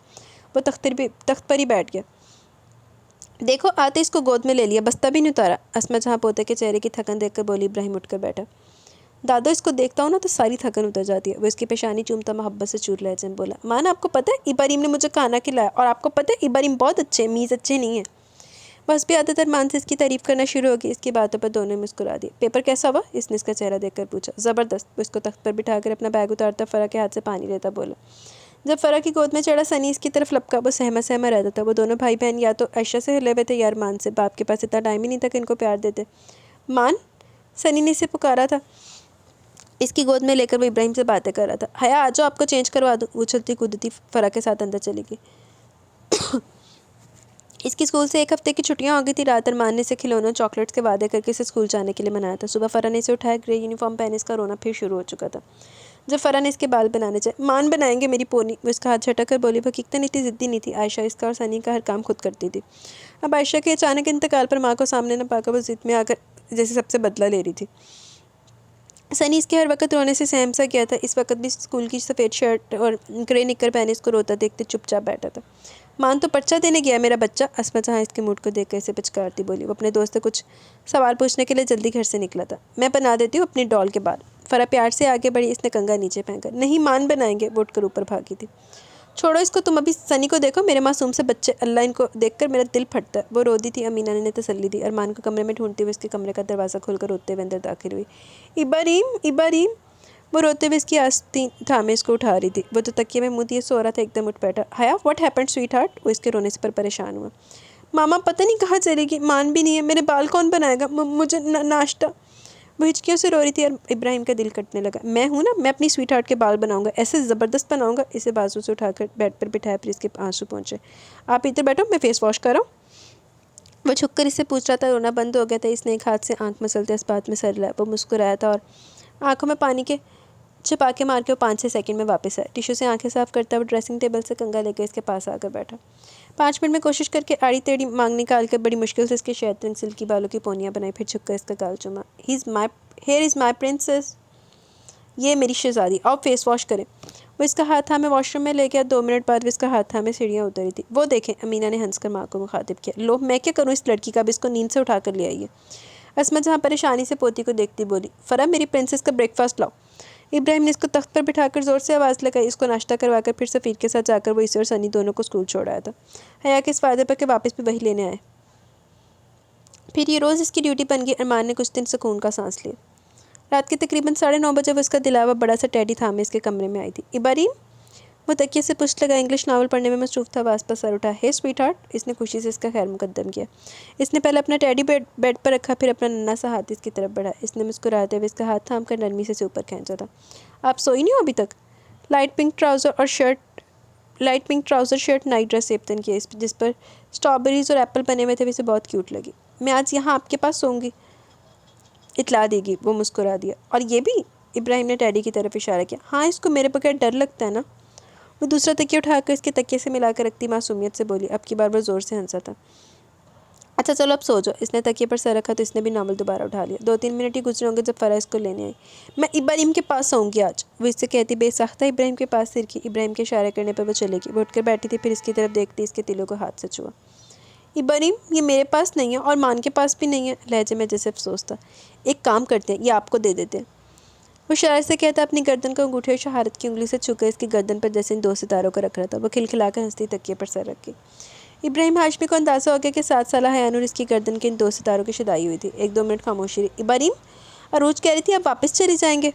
وہ تخت پر ہی بیٹھ گیا۔ دیکھو آتے اس کو گود میں لے لیا، بستہ بھی نہیں اتارا، عصمت جہاں پوتے کے چہرے کی تھکن دیکھ کر بولی۔ ابراہیم اٹھ کر بیٹھا۔ دادو، اس کو دیکھتا ہوں نا تو ساری تھکن اتر جاتی ہے، وہ اس کی پیشانی چومتا محبت سے چور لہجے میں بولا۔ مان، آپ کو پتہ ہے ابراہیم نے مجھے کھانا کھلایا، اور آپ کو پتہ ہے ابراہیم بہت اچھے ہیں، میز اچھے نہیں ہیں۔ بس بھی عادت ارمان سے اس کی تعریف کرنا شروع ہوگی۔ اس کی باتوں پر دونوں مسکرا دیے۔ پیپر کیسا ہوا؟ اس نے اس کا چہرہ دیکھ کر پوچھا۔ زبردست، وہ اس کو تخت پر بٹھا کر اپنا بیگ اتارتا فرح کے ہاتھ سے پانی لیتا بولا۔ جب فرح کی گود میں چڑھا سنی اس کی طرف لپکا، وہ سہما سہما رہتا تھا۔ وہ دونوں بھائی بہن یا تو عائشہ سے ہلے ہوئے تھے یا ارمان سے، باپ کے پاس اتنا ٹائم ہی نہیں تھا کہ ان کو پیار دیتے۔ مان، سنی نے اسے پکارا تھا، اس کی گود میں لے کر وہ ابراہیم سے باتیں کر رہا تھا۔ حیا آ جاؤ، آپ کو چینج کروا دوں، اچھلتی کودتی فرح کے ساتھ اندر چلی گئی۔ اس کی اسکول سے 1 ہفتے کی چھٹیاں ہو گئی تھی۔ رات ارمان نے اسے کھلونوں چاکلیٹس کے وعدے کر کے اسے اسکول جانے کے لیے منایا تھا۔ صبح فرح نے اسے اٹھایا، گرے یونیفارم پہنے اس کا رونا پھر شروع ہو چکا تھا۔ جب فرح نے اس کے بال بنانے چاہے۔ مان بنائیں گے میری پونی، وہ اس کا ہاتھ جھٹک کر بولی۔ وہ حقیقتاً اتنی ضدی نہیں تھی، عائشہ اس کا اور سنی کا ہر کام خود کرتی تھی۔ اب عائشہ کے اچانک انتقال پر ماں کو سامنے نہ پا کر وہ ضد میں آ کر جیسے سب سے بدلہ لے رہی تھی۔ سنی اس کے ہر وقت رونے سے سہم سا گیا تھا، اس وقت بھی اسکول کی سفید شرٹ اور گرے نکر پہنے اس کو روتا دیکھتے چپ چاپ بیٹھا تھا۔ مان تو پرچہ دینے گیا میرا بچہ، اسما جہاں اس کے موڈ کو دیکھ کر اسے پچکارتی بولی۔ وہ اپنے دوست سے کچھ سوال پوچھنے کے لیے جلدی گھر سے نکلا تھا۔ میں بنا دیتی ہوں اپنی ڈال کے بال۔ فرح پیار سے آگے بڑھی، اس نے کنگا نیچے پھینک کر۔ نہیں مان بنائیں گے، وہ اٹھ کر اوپر بھاگی تھی۔ چھوڑو اس کو، تم ابھی سنی کو دیکھو، میرے معصوم سے بچے، اللہ ان کو دیکھ کر میرا دل پھٹتا ہے۔ وہ رو دی تھی، امینا نے تسلی دی۔ ارمان کو کمرے میں ڈھونڈتے ہوئے اس کے کمرے کا دروازہ کھول کر روتے ہوئے اندر داخل ہوئی۔ ابراہیم، ابراہیم، وہ روتے ہوئے اس کی آستین تھامے اس کو اٹھا رہی تھی۔ وہ تو تکیے میں منہ دیے سو رہا تھا، ایک دم اٹھ بیٹھا۔ حیا، واٹ ہیپنڈ سویٹ ہارٹ؟ وہ اس کے رونے سے پر پریشان ہوا۔ ماما پتہ نہیں کہاں چلے گی، مان بھی نہیں ہے، میرے بال کون بنائے گا، مجھے ناشتہ۔ وہ ہچکیوں سے رو رہی تھی اور ابراہیم کا دل کٹنے لگا۔ میں ہوں نا، میں اپنی سویٹ ہارٹ کے بال بناؤں گا، ایسے زبردست بناؤں گا۔ اسے بازو سے اٹھا کر بیڈ پر بٹھایا، پھر اس کے آنسو پہنچے۔ آپ ادھر بیٹھو، میں فیس واش کر رہا ہوں۔ وہ جھک کر اسے پوچھ رہا تھا، رونا بند ہو گیا تھا۔ اس نے ایک ہاتھ سے آنکھ مسلتے اس بات میں سر لایا۔ وہ مسکرایا تھا اور آنکھوں میں پانی کے چھپا کے مار کے وہ 5-6 سیکنڈ میں واپس آیا۔ ٹیشو سے آنکھیں صاف کرتا وہ ڈریسنگ ٹیبل سے کنگا لے کے اس کے پاس آ کر بیٹھا۔ 5 منٹ میں کوشش کر کے آڑی تیڑی مانگ نکال کر بڑی مشکل سے اس کے شہد رنگ سلکی بالوں کی پونیاں بنائی، پھر جھک کر اس کا گال چوما۔ ہیئر از مائی پرنسس، یہ میری شہزادی، آؤ فیس واش کریں۔ وہ اس کا ہاتھ ہمیں واش روم میں لے گیا۔ 2 منٹ بعد وہ اس کا ہاتھ ہمیں سیڑھیاں اتری تھی۔ وہ دیکھیں، امینا نے ہنس کر ماں کو مخاطب کیا۔ لو، میں کیا کروں اس لڑکی کا، اب اس کو نیند سے اٹھا کر لے آئیے۔ اسما جہاں پریشانی سے پوتی کو دیکھتی بولی۔ فرح، میری پرنسس کا بریک فاسٹ لاؤ۔ ابراہیم نے اس کو تخت پر بٹھا کر زور سے آواز لگائی۔ اس کو ناشتہ کروا کر پھر سفیر کے ساتھ جا کر وہ اسے اور سنی دونوں کو اسکول چھوڑ آیا تھا، حیا کے اس وعدے پر کہ واپس بھی وہی لینے آئے۔ پھر یہ روز اس کی ڈیوٹی بن گئی۔ ارمان نے کچھ دن سکون کا سانس لیا۔ رات کے تقریباً 9:30 بجے وہ اس کا دلاوا بڑا سا ٹیڈی تھامے اس کے کمرے میں آئی تھی۔ ابراہیم، وہ تکیے سے پشت لگا انگلش ناول پڑھنے میں مصروف تھا، آواز پر سر اٹھا۔ ہے سویٹ ہارٹ، اس نے خوشی سے اس کا خیر مقدم کیا۔ اس نے پہلے اپنا ٹیڈی بیڈ پر رکھا، پھر اپنا ننھا سا ہاتھ اس کی طرف بڑھایا۔ اس نے مسکراتے ہوئے اس کا ہاتھ تھام کر نرمی سے اسے اوپر کھینچا تھا۔ آپ سوئی نہیں ہو ابھی تک؟ Light pink trouser shirt night dress Sibtain کی، جس پر اسٹرابیریز اور ایپل بنے ہوئے تھے، اسے بہت کیوٹ لگی۔ میں آج یہاں آپ کے پاس سوؤں گی، اطلاع دے گی، وہ مسکرا دیا۔ اور یہ بھی؟ ابراہیم نے ٹیڈی کی طرف اشارہ کیا۔ ہاں، اس کو میرے بغیر ڈر لگتا ہے نا؟ وہ دوسرا تکیہ اٹھا کر اس کے تکیے سے ملا کر رکھتی معصومیت سے بولی۔ اب کی بار وہ زور سے ہنسا تھا۔ اچھا چلو اب سو جاؤ۔ اس نے تکیے پر سر رکھا تو اس نے بھی ناول دوبارہ اٹھا لیا۔ 2-3 منٹ ہی گزرے ہوں گے جب فرح اس کو لینے آئی۔ میں ابراہیم کے پاس سوؤں گی آج، وہ اس سے کہتی بے ساختہ ابراہیم کے پاس سر کی۔ ابراہیم کے اشارے کرنے پر وہ چلے گی۔ وہ اٹھ کر بیٹھی تھی، پھر اس کی طرف دیکھتی اس کے تلوں کو ہاتھ سے چھوا۔ ابراہیم، یہ میرے پاس نہیں ہے اور مان کے پاس بھی نہیں ہے، لہجے میں جیسے افسوس تھا۔ ایک کام کرتے ہیں، یہ آپ کو دے دیتے ہیں، وہ شرارت سے کہتا اپنی گردن کو انگوٹھے اور شہارت کی انگلی سے چھو کر اس کی گردن پر جیسے ان 2 ستاروں کو رکھ رہا تھا۔ وہ کھلکھلا کر ہنستی تکیے پر سر رکھ کے۔ ابراہیم ہاشمی کو اندازہ ہو گیا کہ 7 سالہ حیانور اس کی گردن کے ان 2 ستاروں کی شدائی ہوئی تھی۔ 1-2 منٹ خاموشی رہی۔ ابراہیم، عروج کہہ رہی تھی آپ واپس چلے جائیں گے؟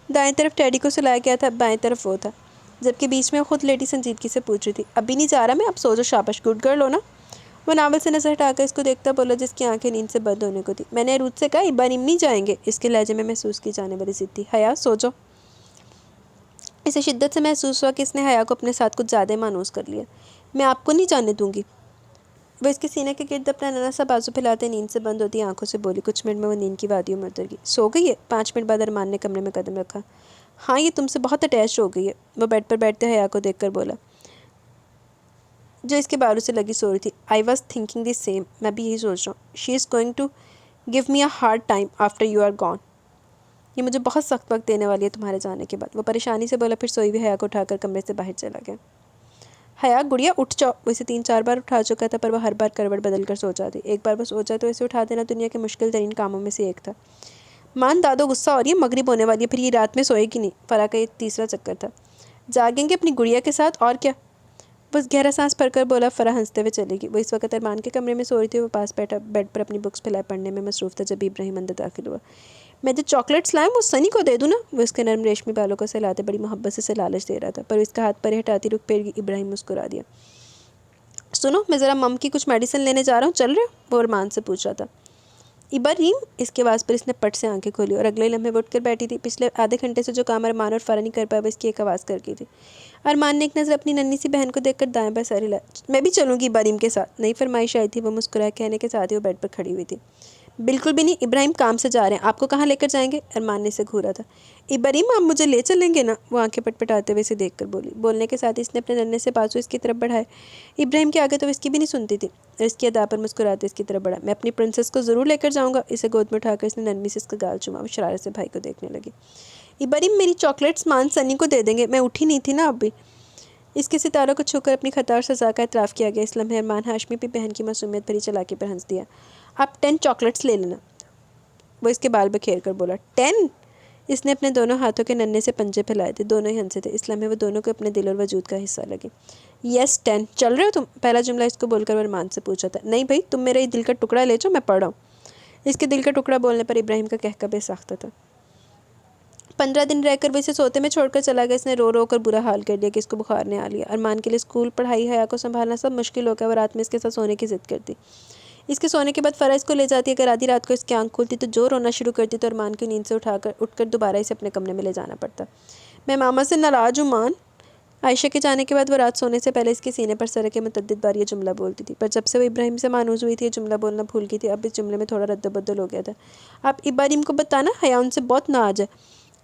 دائیں طرف ٹیڈی کو سلایا گیا تھا، بائیں طرف وہ تھا، جبکہ بیچ میں وہ خود لیڈی سنجیدگی سے پوچھ رہی تھی۔ ابھی نہیں جا رہا میں، اب سو جاؤ، شاباش، گڈ گرل ہو نا؟ وہ ناول سے نظر ہٹا کر اس کو دیکھتا بولا، جس کی آنکھیں نیند سے بند ہونے کو تھی۔ میں نے عروج سے کہا ابراہیم نہیں جائیں گے، اس کے لہجے میں محسوس کی جانے والی ضد تھی۔ حیا، سو جاؤ۔ اسے شدت سے محسوس ہوا کہ اس نے حیا کو اپنے ساتھ کچھ زیادہ مانوس کر لیا۔ میں آپ کو نہیں جانے دوں گی، وہ اس کے سینے کے گرد اپنا ننھا سا بازو پھیلاتے نیند سے بند ہوتی آنکھوں سے بولی۔ کچھ منٹ میں وہ نیند کی وادیوں میں اتر گئی۔ سو گئی ہے؟ 5 منٹ بعد ارمان نے کمرے میں قدم رکھا۔ ہاں، یہ تم سے بہت اٹیچ ہو گئی ہے، وہ بیڈ پر بیٹھتے حیا کو دیکھ کر بولا، جو اس کے بالوں سے لگی سو رہی تھی۔ I was thinking the same, میں بھی یہی سوچ رہا ہوں۔ She is going to give me a hard time after you are gone, یہ مجھے بہت سخت وقت دینے والی ہے تمہارے جانے کے بعد، وہ پریشانی سے بولا، پھر سوئی ہوئی حیا کو اٹھا کر کمرے سے باہر چلا گیا۔ حیا، گڑیا اٹھ جاؤ، وہ اسے 3-4 بار اٹھا چکا تھا، پر وہ ہر بار کروٹ بدل کر سو جاتی۔ ایک بار وہ سو جائے تو اسے اٹھا دینا دنیا کے مشکل ترین کاموں میں سے ایک تھا۔ مان، دادو غصہ ہو رہی ہے، مغرب ہونے والی ہے، پھر یہ رات میں سوئے گی نہیں۔ فرح کا یہ تیسرا چکر تھا۔ جاگیں گے اپنی گڑیا کے ساتھ، اور کیا، بس گہرا سانس بھر کر بولا۔ فرح ہنستے ہوئے چلے گی۔ وہ اس وقت ارمان کے کمرے میں سو رہی تھی، وہ پاس بیٹھا بیڈ پر اپنی بکس پھیلائے پڑھنے میں مصروف تھا، جب ابراہیم اندر داخل ہوا۔ میں جو چاکلیٹس لائیں وہ سنی کو دے دوں نا، وہ اس کے نرم ریشمی بالوں کو سہلاتے بڑی محبت سے لالچ دے رہا تھا، پر اس کا ہاتھ پرے ہٹاتی رک پھر ابراہیم مسکرا دیا۔ سنو، میں ذرا مم کی کچھ میڈیسن لینے جا رہا ہوں، چل رہے ہو؟ وہ ارمان سے پوچھ رہا تھا۔ ابراہیم، اس کے آواز پر اس نے پٹ سے آنکھیں کھولی اور اگلے لمحے وہ اٹھ کر بیٹھی تھی۔ پچھلے آدھے گھنٹے سے جو کام ارمان اور فرح نہیں کر پایا، وہ اس کی ایک آواز کر گئی تھی۔ ارمان نے ایک نظر اپنی ننھی سی بہن کو دیکھ کر دائیں بائیں سر ہلایا۔ میں بھی چلوں گی ابراہیم کے ساتھ، نئی فرمائش آئی تھی، وہ مسکرائے، کہنے کے ساتھ ہی وہ بیڈ پر کھڑی ہوئی تھی۔ بالکل بھی نہیں، ابراہیم کام سے جا رہے ہیں، آپ کو کہاں لے کر جائیں گے؟ ارمان نے اسے گھورا تھا۔ ابراہیم آپ مجھے لے چلیں گے نا؟ وہ آنکھیں پٹپٹاتے ہوئے اسے دیکھ کر بولی۔ بولنے کے ساتھ ہی اس نے اپنے ننھے سے بازو اس کی طرف بڑھائے۔ ابراہیم کے آگے تو اس کی بھی نہیں سنتی تھی اور اس کی ادا پر مسکراتے اس کی طرف بڑھا۔ میں اپنی پرنسس کو ضرور لے کر جاؤں گا۔ اسے گود میں اٹھا کر اس نے نرمی سے اس کا گال چوما۔ وہ شرارت سے بھائی کو دیکھنے لگی۔ ابراہیم میری چاکلیٹس مان سنی کو دے دیں گے، میں اٹھی نہیں تھی نا اب بھی۔ اس کے ستاروں کو چھو کر اپنی خطا اور سزا کا اعتراف کیا گیا۔ اس لمحے ارمان ہاشمی بھی بہن کی معصومیت بھری چالاکی پر ہنس دیا۔ آپ 10 چاکلیٹس لے لینا، وہ اس کے بال بکھیر کر بولا۔ 10؟ اس نے اپنے دونوں ہاتھوں کے ننھے سے پنجے پھیلائے تھے، دونوں ہی ہنسے تھے۔ اس لمحے وہ دونوں کو اپنے دل اور وجود کا حصہ لگے۔ یس 10، چل رہے ہو تم؟ پہلا جملہ اس کو بول کر وہ ارمان سے پوچھا تھا۔ نہیں بھائی، تم میرا یہ دل کا ٹکڑا لے جاؤ، میں پڑھ رہا ہوں۔ اس کے دل کا ٹکڑا بولنے پر ابراہیم کا کہکہ بے ساختہ تھا۔ 15 دن رہ کر وہ اسے سوتے میں چھوڑ کر چلا گیا۔ اس نے رو رو کر برا حال کر دیا کہ اس کو بخار نے آ لیا۔ ارمان کے لیے اسکول، پڑھائی، حیا کو سنبھالنا سب مشکل ہو گیا۔ وہ رات میں اس کے ساتھ سونے کی ضد کرتی۔ اس کے سونے کے بعد فرح اس کو لے جاتی۔ اگر آدھی رات کو اس کی آنکھ کھلتی تو جو رونا شروع کرتی تو ارمان کی نیند سے اٹھ کر دوبارہ اسے اپنے کمرے میں لے جانا پڑتا۔ میں ماما سے ناراض ہوں مان۔ عائشہ کے جانے کے بعد وہ رات سونے سے پہلے اس کے سینے پر سر کے متعدد بار یہ جملہ بولتی تھی، پر جب سے وہ ابراہیم سے مانوس ہوئی تھی یہ جملہ بولنا بھول گئی تھی۔ اب اس جملے میں تھوڑا رد و بدل ہو گیا تھا۔ آپ ابراہیم کو بتانا حیا ان سے بہت ناراض ہے،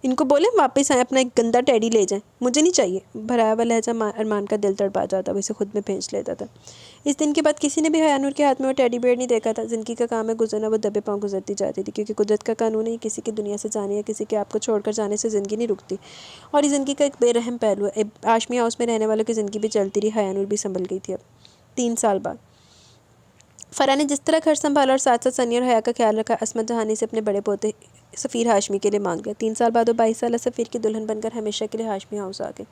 ان کو بولیں واپس آئیں، اپنا ایک گندا ٹیڈی لے جائیں، مجھے نہیں چاہیے۔ بھرایا ہوا لہجہ ارمان کا دل تڑپا جاتا، وہ اسے خود میں بھینچ لیتا تھا۔ اس دن کے بعد کسی نے بھی حیا نور کے ہاتھ میں وہ ٹیڈی بیئر نہیں دیکھا تھا۔ زندگی کا کام ہے گزرنا، وہ دبے پاؤں گزرتی جاتی تھی، کیونکہ قدرت کا قانون ہے کسی کی دنیا سے جانے یا کسی کے آپ کو چھوڑ کر جانے سے زندگی نہیں رکتی، اور یہ زندگی کا ایک بے رحم پہلو ہے۔ ہاشمی ہاؤس میں رہنے والوں کی زندگی بھی چلتی رہی، حیا نور بھی سنبھل گئی تھی۔ اب 3 سال بعد فرح نے جس طرح گھر سنبھالا اور ساتھ ساتھ سنی اور حیا کا خیال رکھا، عصمت جہانی سے اپنے بڑے پوتے سفیر ہاشمی کے لیے مانگ گیا۔ 3 سال بعد وہ 22 سالہ سفیر کی دلہن بن کر ہمیشہ کے لیے ہاشمی ہاؤس آ گئے۔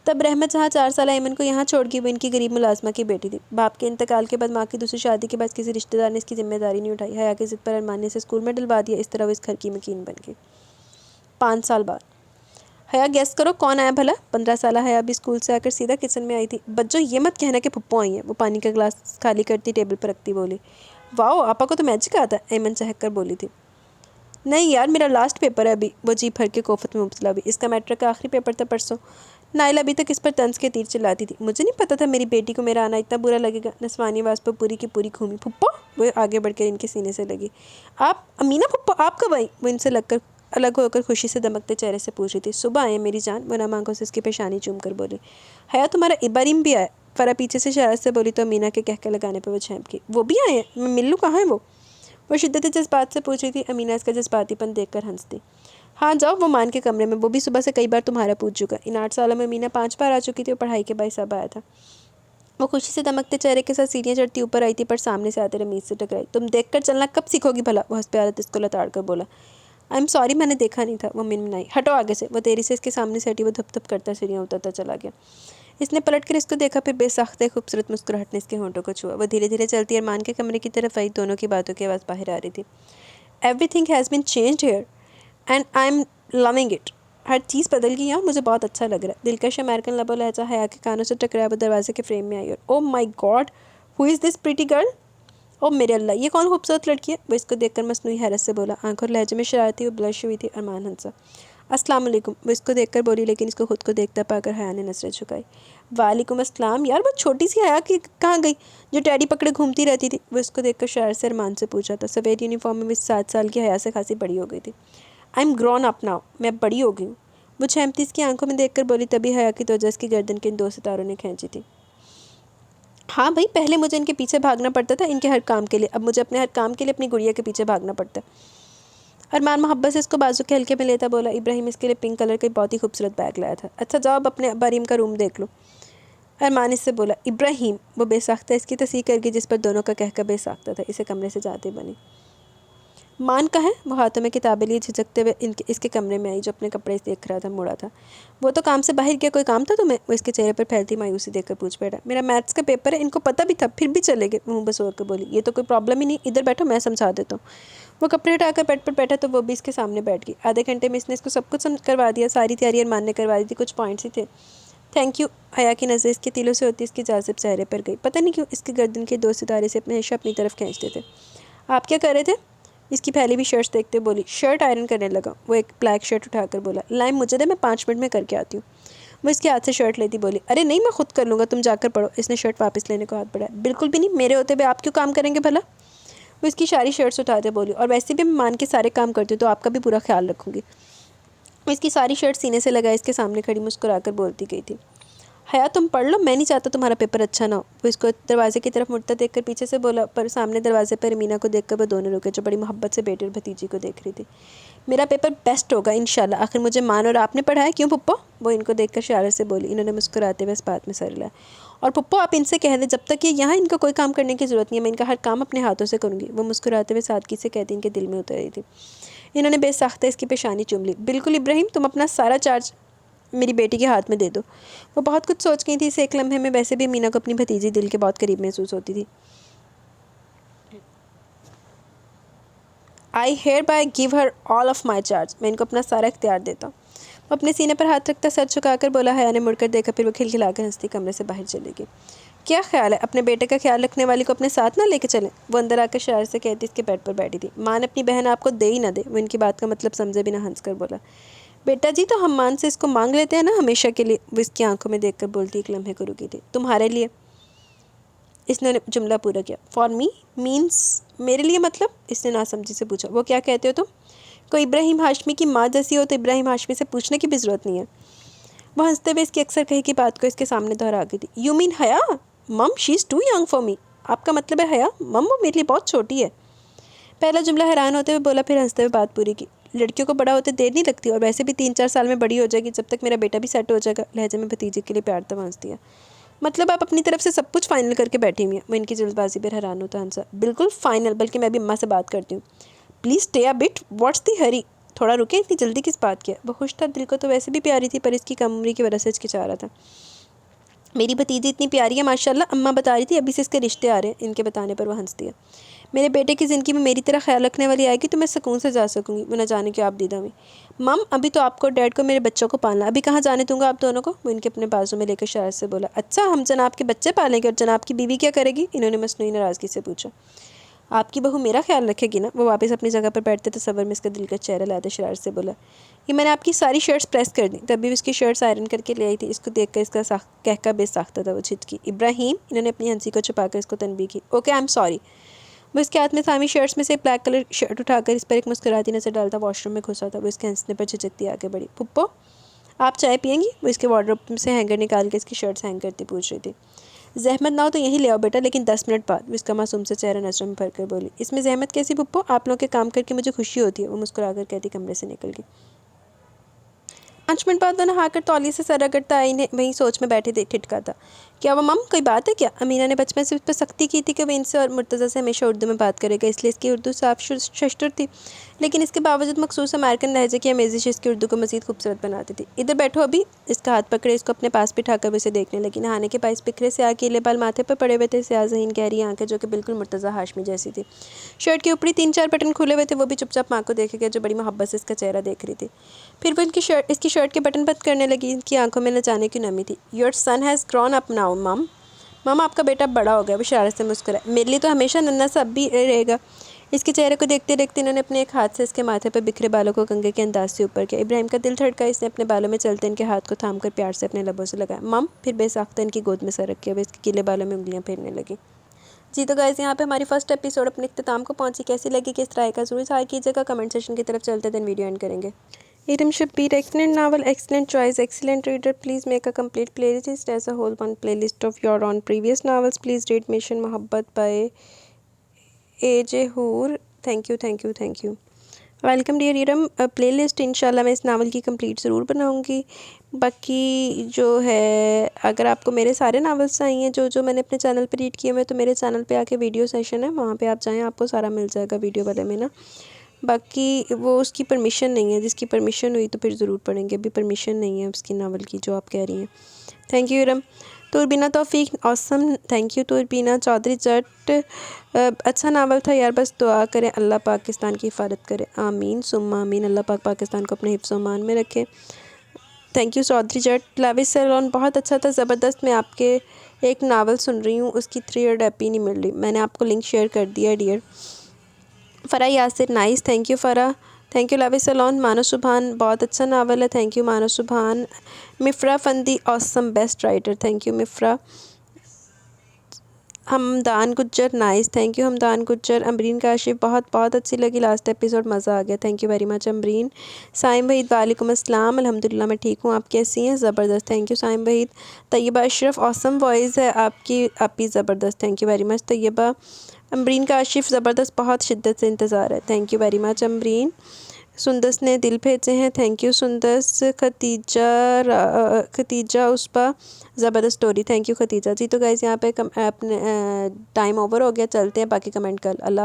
تب رحمت جہاں 4 سالہ ایمن کو یہاں چھوڑ گئی، وہ ان کی غریب ملازمہ کی بیٹی تھی۔ باپ کے انتقال کے بعد ماں کی دوسری شادی کے بعد کسی رشتہ دار نے اس کی ذمہ داری نہیں اٹھائی۔ حیا کی ضد پر ارمان نے اسے اسکول میں ڈلوا دیا۔ اس طرح وہ اس گھر کی مکین بن گئی۔ 5 سال بعد حیا گیس کرو کون آیا بھلا؟ 15 سالہ حیا بھی اسکول سے آ کر سیدھا کچن میں آئی تھی۔ بچوں یہ مت کہنا کہ پھپھو آئی ہیں۔ وہ پانی کا گلاس خالی کرتی ٹیبل پر رکھتی بولی۔ واؤ، آپا کو تو میجک آتا ہے، ایمن چہک کر بولی تھی۔ نہیں یار، میرا لاسٹ پیپر ہے ابھی، وہ جی بھر کے کوفت میں مبتلا ہوئی۔ اس کا میٹرک کا آخری پیپر تھا پرسوں۔ نائل ابھی تک اس پر طنز کے تیر چلاتی تھی۔ مجھے نہیں پتا تھا میری بیٹی کو میرا آنا اتنا برا لگے گا۔ نسوانی آواز پر پوری کی پوری گھومی۔ پھپھو؟ وہ آگے بڑھ کر ان کے سینے سے لگی۔ آپ امینا پھپھو، آپ کب آئی؟ وہ ان سے الگ ہو کر خوشی سے دمکتے چہرے سے پوچھ رہی تھی۔ صبح آئے میری جان، وہ نم آنکھوں سے اس کی پیشانی چوم کر بولی۔ حیا تمہارا ابراہیم بھی آیا؟ فرح پیچھے سے شرارت سے بولی تو امینا کے کہکہ لگانے پر وہ چھینپ گئی۔ وہ بھی آئے ہیں؟ میں مل لوں، کہاں ہے وہ شدت جذبات سے پوچھ رہی تھی۔ امینا اس کا جذباتی پن دیکھ کر ہنس دی۔ ہاں جاؤ، وہ مان کے کمرے میں، وہ بھی صبح سے کئی بار تمہارا پوچھ چکا۔ ان 8 سالوں میں امینا 5 بار آ چکی تھی اور پڑھائی کے باعث اب آیا تھا۔ وہ خوشی سے دمکتے چہرے کے ساتھ سیڑھیاں چڑھتی اوپر آئی تھی، پر سامنے سے آتے رمیز سے ٹکرائی۔ تم دیکھ کر چلنا کب سیکھو گی بھلا؟ وہ حسب عادت اس کو لتاڑ کر بولا۔ آئی ایم سوری، میں نے دیکھا نہیں تھا، وہ منمنائی۔ ہٹو آگے سے، وہ تیزی سے اس کے سامنے سے ہٹی۔ وہ دھپ دھپ کرتا سیڑھیاں اترتا چلا گیا۔ اس نے پلٹ کر اس کو دیکھا، پھر بے ساختہ خوبصورت مسکراہٹ نے اس کے ہونٹوں کو چھوا۔ وہ دھیرے دھیرے چلتی ارمان کے کمرے کی طرف آئی۔ دونوں کی باتوں کی آواز باہر آ رہی تھی۔ Everything has been changed here and I'm loving it. ہر چیز بدل گئی ہے اور مجھے بہت اچھا لگ رہا ہے۔ دلکش امریکن لب و لہجہ حیا کے کانوں سے ٹکرایا۔ وہ دروازے کے فریم میں آئی اور او مائی گاڈ، ہو از دس پریٹی گرل؟ او میرے اللہ، یہ کون خوبصورت لڑکی ہے؟ وہ اس کو دیکھ کر مصنوعی حیرت سے بولا۔ آنکھ اور لہجے میں شرارت تھی، وہ بلش ہوئی تھی۔ ارمان ہنسا۔ السلام علیکم، وہ اس کو دیکھ کر بولی، لیکن اس کو خود کو دیکھتا پا کر حیا نے نظریں جھکائی۔ وعلیکم السلام۔ یار وہ چھوٹی سی حیا کہاں گئی جو ٹیڈی پکڑے گھومتی رہتی تھی؟ وہ اس کو دیکھ کر شرارت سے ارمان سے پوچھا تھا۔ سفید یونیفارم میں 7 سال کی حیا سے خاصی بڑی ہو گئی تھی۔ I am grown up now, میں اب بڑی ہو گئی ہوں، وہ چھینپتی اس کی آنکھوں میں دیکھ کر بولی۔ تبھی حیا کی توجہ اس کی گردن کے ان 2 ستاروں نے کھینچی تھی۔ ہاں بھائی، پہلے مجھے ان کے پیچھے بھاگنا پڑتا تھا ان کے ہر کام کے لیے، اب مجھے اپنے ہر کام کے لیے اپنی گڑیا کے پیچھے بھاگنا پڑتا ہے۔ ارمان محبت سے اس کو بازو کے ہلکے میں لیتا بولا۔ ابراہیم اس کے لیے پنک کلر کا بہت ہی خوبصورت بیگ لایا تھا۔ اچھا جاؤ اب اپنے ابراہیم کا روم دیکھ لو، ارمان اس سے بولا۔ ابراہیم، وہ بے ساختہ اس کی تصحیح کر گئی، جس پر دونوں کا کہکہ بے ساختہ تھا۔ اسے کمرے سے جاتے بنی۔ مان کہاں ہے؟ وہ ہاتھوں میں کتابیں لیے جھجکتے ہوئے اس کے کمرے میں آئی، جو اپنے کپڑے دیکھ رہا تھا، مڑا تھا۔ وہ تو کام سے باہر گیا، کوئی کام تھا تمہیں؟ وہ اس کے چہرے پر پھیلتی مایوسی دیکھ کر پوچھ بیٹھا۔ میرا میتھس کا پیپر ہے، ان کو پتہ بھی تھا، پھر بھی چلے گئے، منہ بسور کر بولی۔ یہ تو کوئی پرابلم ہی نہیں، ادھر بیٹھو، میں سمجھا دیتا ہوں۔ وہ کپڑے اٹھا کر بیڈ پر بیٹھا تو وہ بھی اس کے سامنے بیٹھ گئی۔ آدھے گھنٹے میں اس نے اس کو سب کچھ کروا دیا۔ ساری تیاری ارمان نے کروا دی تھی، کچھ پوائنٹس ہی تھے۔ Thank you. حیا کی نظر اس کے تیلوں سے ہوتی اس کے جاذب چہرے پر گئی۔ پتہ نہیں کیوں اس کی گردن کے 2 ستارے سے ہمیشہ اپنی طرف کھینچتے تھے۔ آپ کیا کر رہے تھے؟ اس کی پھیلی بھی شرٹ دیکھتے بولی۔ شرٹ آئرن کرنے لگا، وہ ایک بلیک شرٹ اٹھا کر بولا۔ لائم مجھے دے، میں 5 منٹ میں کر کے آتی ہوں۔ وہ اس کے ہاتھ سے شرٹ لیتی بولی۔ ارے نہیں، میں خود کر لوں گا، تم جا کر پڑھو۔ اس نے شرٹ واپس لینے کو ہاتھ بڑھایا۔ بالکل بھی نہیں، میرے ہوتے ہوئے آپ کیوں کام کریں گے بھلا؟ وہ اس کی ساری شرٹس اٹھاتے بولی، اور ویسے بھی میں مان کے سارے کام کرتی ہوں تو آپ کا بھی پورا خیال رکھوں گی۔ وہ اس کی ساری شرٹ سینے سے لگا اس کے سامنے کھڑی مسکرا کر بولتی گئی تھی، حیا تم پڑھ لو، میں نہیں چاہتا تمہارا پیپر اچھا نہ ہو۔ وہ اس کو دروازے کی طرف مڑتا دیکھ کر پیچھے سے بولا، پر سامنے دروازے پر امینا کو دیکھ کر وہ دونوں رکے جو بڑی محبت سے بیٹے اور بھتیجی کو دیکھ رہی تھی۔ میرا پیپر بیسٹ ہوگا انشاءاللہ، آخر مجھے مان اور آپ نے پڑھایا، کیوں پھپھو؟ وہ ان کو دیکھ کر شرارت سے بولی۔ انہوں نے مسکراتے ہوئے اس بات میں سر ہلایا، اور پھپھو آپ ان سے کہہ دیں جب تک یہ یہاں ان کو کوئی کام کرنے کی ضرورت نہیں ہے، میں ان کا ہر کام اپنے ہاتھوں سے کروں گی۔ وہ مسکراتے ہوئے سادگی سے کہتی ان کے دل میں اتر رہی تھی۔ انہوں نے بے ساختہ اس کی پیشانی چوم لی۔ بالکل ابراہیم، تم اپنا سارا چارج میری بیٹی کے ہاتھ میں دے دو۔ وہ بہت کچھ سوچ گئی تھی اس ایک لمحے میں، ویسے بھی امینا کو اپنی بھتیجی دل کے بہت قریب محسوس ہوتی تھی۔ I hereby give her all of my charge، میں ان کو اپنا سارا اختیار دیتا ہوں۔ وہ اپنے سینے پر ہاتھ رکھتا سر جھکا کر بولا۔ حیا نے مڑ کر دیکھا، پھر وہ کھلکھلا کر ہنستی کمرے سے باہر چلے گئی۔ کیا خیال ہے اپنے بیٹے کا خیال رکھنے والی کو اپنے ساتھ نہ لے کے چلیں؟ وہ اندر آ کر شرارت سے کہتی اس کے بیڈ پر بیٹھی تھی۔ مان اپنی بہن آپ کو دے ہی نہ دے۔ وہ ان کی بات کا مطلب سمجھے بنا ہنس کر بولا۔ بیٹا جی تو ہم مان سے اس کو مانگ لیتے ہیں نا ہمیشہ کے لیے۔ وہ اس کی آنکھوں میں دیکھ کر بولتی ایک لمحے کو رکی تھی۔ تمہارے لیے؟ اس نے جملہ پورا کیا۔ فار می مینس میرے لیے مطلب؟ اس نے ناسمجھی سے پوچھا۔ وہ کیا کہتے ہو تم؟ کوئی ابراہیم ہاشمی کی ماں جیسی ہو تو ابراہیم ہاشمی سے پوچھنے کی بھی ضرورت نہیں ہے۔ وہ ہنستے ہوئے اس کی اکثر کہی کی بات کو اس کے سامنے دہرا گئی تھی۔ یو مین حیا؟ مم شی از ٹو ینگ فار می۔ آپ کا مطلب ہے حیا؟ مم وہ میرے لیے بہت چھوٹی ہے۔ پہلا جملہ حیران ہوتے ہوئے بولا، پھر ہنستے ہوئے بات پوری کی۔ لڑکیوں کو بڑا ہوتے دیر نہیں لگتی، اور ویسے بھی 3-4 سال میں بڑی ہو جائے گی، جب تک میرا بیٹا بھی سیٹ ہو جائے گا۔ لہجے میں بھتیجی کے لیے پیار تھا، وہ ہنس دیا۔ مطلب آپ اپنی طرف سے سب کچھ فائنل کر کے بیٹھی ہوئی ہیں؟ وہ ان کی جلد بازی پر حیران ہوتا ہنسا۔ بالکل فائنل، بلکہ میں بھی اماں سے بات کرتی ہوں۔ Please stay a bit, what's the hurry? تھوڑا رکے، اتنی جلدی کس بات کی ہے؟ وہ خوش تھا، دل کو تو ویسے بھی پیاری تھی، پر اس کی کم عمری کی وجہ سے ہچکچا رہا تھا۔ میری بھتیجی اتنی پیاری ہے ماشاءاللہ، اماں بتا رہی تھی ابھی سے اس کے رشتے آ رہے ہیں۔ ان کے بتانے پر وہ ہنس دیا۔ میرے بیٹے کی زندگی میں میری طرح خیال رکھنے والی آئے گی تو میں سکون سے جا سکوں گی، وہ نہ جانے کیوں آپ دیدہ ہوئی۔ مم ابھی تو آپ کو ڈیڈ کو میرے بچوں کو پالنا، ابھی کہاں جانے دوں گا آپ دونوں کو؟ وہ ان کے اپنے بازو میں لے کر شرارت سے بولا۔ اچھا ہم جناب کے بچے پالیں گے اور جناب کی بیوی کیا کرے گی؟ انہوں نے مصنوعی ناراضگی سے پوچھا۔ آپ کی بہو میرا خیال رکھے گی نا؟ وہ واپس اپنی جگہ پر بیٹھتے تصور میں اس کا دل کا چہرہ لاتے شرارت سے بولا۔ یہ میں نے آپ کی ساری شرٹس پریس کر دیں، تب بھی اس کی شرٹس آئرن کر کے لے آئی تھی۔ اس کو دیکھ کر اس کا کہکا بے ساختہ تھا، وہ جھٹکی۔ ابراہیم، انہوں نے اپنی ہنسی کو چھپا کر اس کو تنبیہ کی۔ Okay I am sorry. وہ اس کے ہاتھ میں تھامی شرٹس میں سے بلیک کلر شرٹ اٹھا کر اس پر ایک مسکراتی نظر ڈالتا واش روم میں گھسا تھا۔ وہ اس کے ہنسنے پر جھجکتی آگے بڑھی۔ پھپھو آپ چائے پئیں گی؟ وہ اس کے وارڈروب سے ہینگر نکال کے اس کی شرٹس ہینگ کرتی پوچھ رہی تھی۔ زحمت نہ ہو تو یہیں لے آؤ بیٹا، لیکن 10 منٹ بعد۔ وہ اس کا معصوم سے چہرہ نظروں میں بھر کر بولی۔ اس میں زحمت کیسی پھپھو؟ آپ لوگوں کے کام کر کے مجھے خوشی ہوتی ہے، وہ مسکرا کر کہتی کمرے سے نکل گئی۔ 5 منٹ بعد وہ نہا کر تولیے سے سر رگڑتا آئی وہیں سوچ میں بیٹھے ٹھٹکا تھا۔ کیا وہ مم کوئی بات ہے کیا؟ امینا نے بچپن سے اس پر سختی کی تھی کہ وہ ان سے اور مرتضیٰ سے ہمیشہ اردو میں بات کرے گا، اس لیے اس کی اردو صاف ششتر تھی، لیکن اس کے باوجود مخصوص امریکن لہجے کی آمیزش اس کی اردو کو مزید خوبصورت بناتی تھی۔ ادھر بیٹھو ابھی۔ اس کا ہاتھ پکڑے اس کو اپنے پاس بٹھا کر وہ اسے دیکھنے لگی۔ نہانے کے باعث بکھرے سیاہ کیلے بال ماتھے پر پڑے ہوئے تھے، سیاہ ذہین گہری آنکھیں جو کہ بالکل مرتضیٰ ہاشمی جیسی تھی۔ شرٹ کے اوپری 3-4 بٹن کھلے ہوئے تھے، وہ بھی چپ چاپ ماں کو دیکھے گئے جو بڑی محبت سے اس کا چہرہ دیکھ رہی تھی۔ پھر وہ اس کی شرٹ کے بٹن بند کرنے لگی، ان کی آنکھوں میں نہ جانے کی نمی تھی۔ Your son has grown up now مم۔ مم آپ کا بیٹا بڑا ہو گیا، وہ شرارت سے مسکرائی۔ میرے لیے تو ہمیشہ ننھا سا اب بھی رہے گا۔ اس کے چہرے کو دیکھتے دیکھتے انہوں نے اپنے ایک ہاتھ سے اس کے ماتھے پر بکھرے بالوں کو کنگھے کے انداز سے اوپر کیا۔ ابراہیم کا دل دھڑکا، اس نے اپنے بالوں میں چلتے ان کے ہاتھ کو تھام کر پیار سے اپنے لبوں سے لگایا۔ مم، پھر بے ساختہ ان کی گود میں سر رکھ کے وہ اس کے گیلے بالوں میں انگلیاں پھیرنے لگی۔ جی تو گائز یہاں پہ ہماری فرسٹ ایپیسوڈ اپنے اختتام کو پہنچی۔ کیسی لگی کس طرح کا ضرور اظہار کیجیے گا، کمنٹ سیکشن کی طرف چلتے دن ویڈیو اینڈ کریں گے۔ Item Shabir, excellent novel, excellent choice, excellent reader. Please make a complete playlist as a whole one playlist of your own previous novels. Please read Mission Mohabbat by A.J. Hoor. Thank you. Welcome dear Iram, play list انشاءاللہ میں اس novel کی complete ضرور بناؤں گی۔ باقی جو ہے اگر آپ کو میرے سارے ناولس چاہیے جو میں نے اپنے چینل پہ ریڈ کیے ہوئے، تو میرے چینل پہ آ کے ویڈیو سیشن ہے، وہاں پہ آپ جائیں، آپ کو سارا مل جائے گا ویڈیو والے میں نا۔ باقی وہ اس کی پرمیشن نہیں ہے، جس کی پرمیشن ہوئی تو پھر ضرور پڑھیں گے، ابھی پرمیشن نہیں ہے اس کی ناول کی جو آپ کہہ رہی ہیں۔ تھینک یو ایرم۔ توربینہ توفیق آسم، تھینک یو توربینہ۔ چودھری جٹ، اچھا ناول تھا یار، بس دعا کریں اللہ پاکستان کی حفاظت کرے، آمین ثم آمین، اللہ پاک پاکستان کو اپنے حفظ و امان میں رکھے۔ تھینک یو چودھری جٹ۔ لاوش سیلون، بہت اچھا تھا، زبردست۔ میں آپ کے ایک ناول سن رہی ہوں، اس کی 3 ایڈ ایپی نہیں مل رہی، میں نے آپ کو لنک شیئر کر دیا dear. Farah Yasir, nice, thank you Farah. Thank you lavish salon. Mano Subhan, بہت اچھا ناول ہے، thank you Mano Subhan. Mafra Fandi, awesome, best writer, thank you Mafra. Hamdan Gujjar nice, thank you Hamdan Gujjar. Ambreen Kashif بہت بہت اچھی لگی لاسٹ ایپیسوڈ، مزہ آ گیا، thank you very much Ambreen. Saim Waheed وعلیکم السلام، الحمدللہ میں ٹھیک ہوں، آپ کیسی ہیں؟ زبردست، thank you Saim Waheed. Tayyaba Ashraf awesome voice ہے آپ کی، آپ بھی زبردست، thank you very much Tayyaba. Ambreen Kashif زبردست، بہت شدت سے انتظار ہے، thank you very much Ambreen. Sundus نے دل بھیجے ہیں، تھینک یو سندس۔ ختیجہ عصبہ زبردست سٹوری، تھینک یو ختیجہ جی۔ تو گائز یہاں پہ اپنے ٹائم اوور ہو گیا، چلتے ہیں، باقی کمنٹ کر، اللہ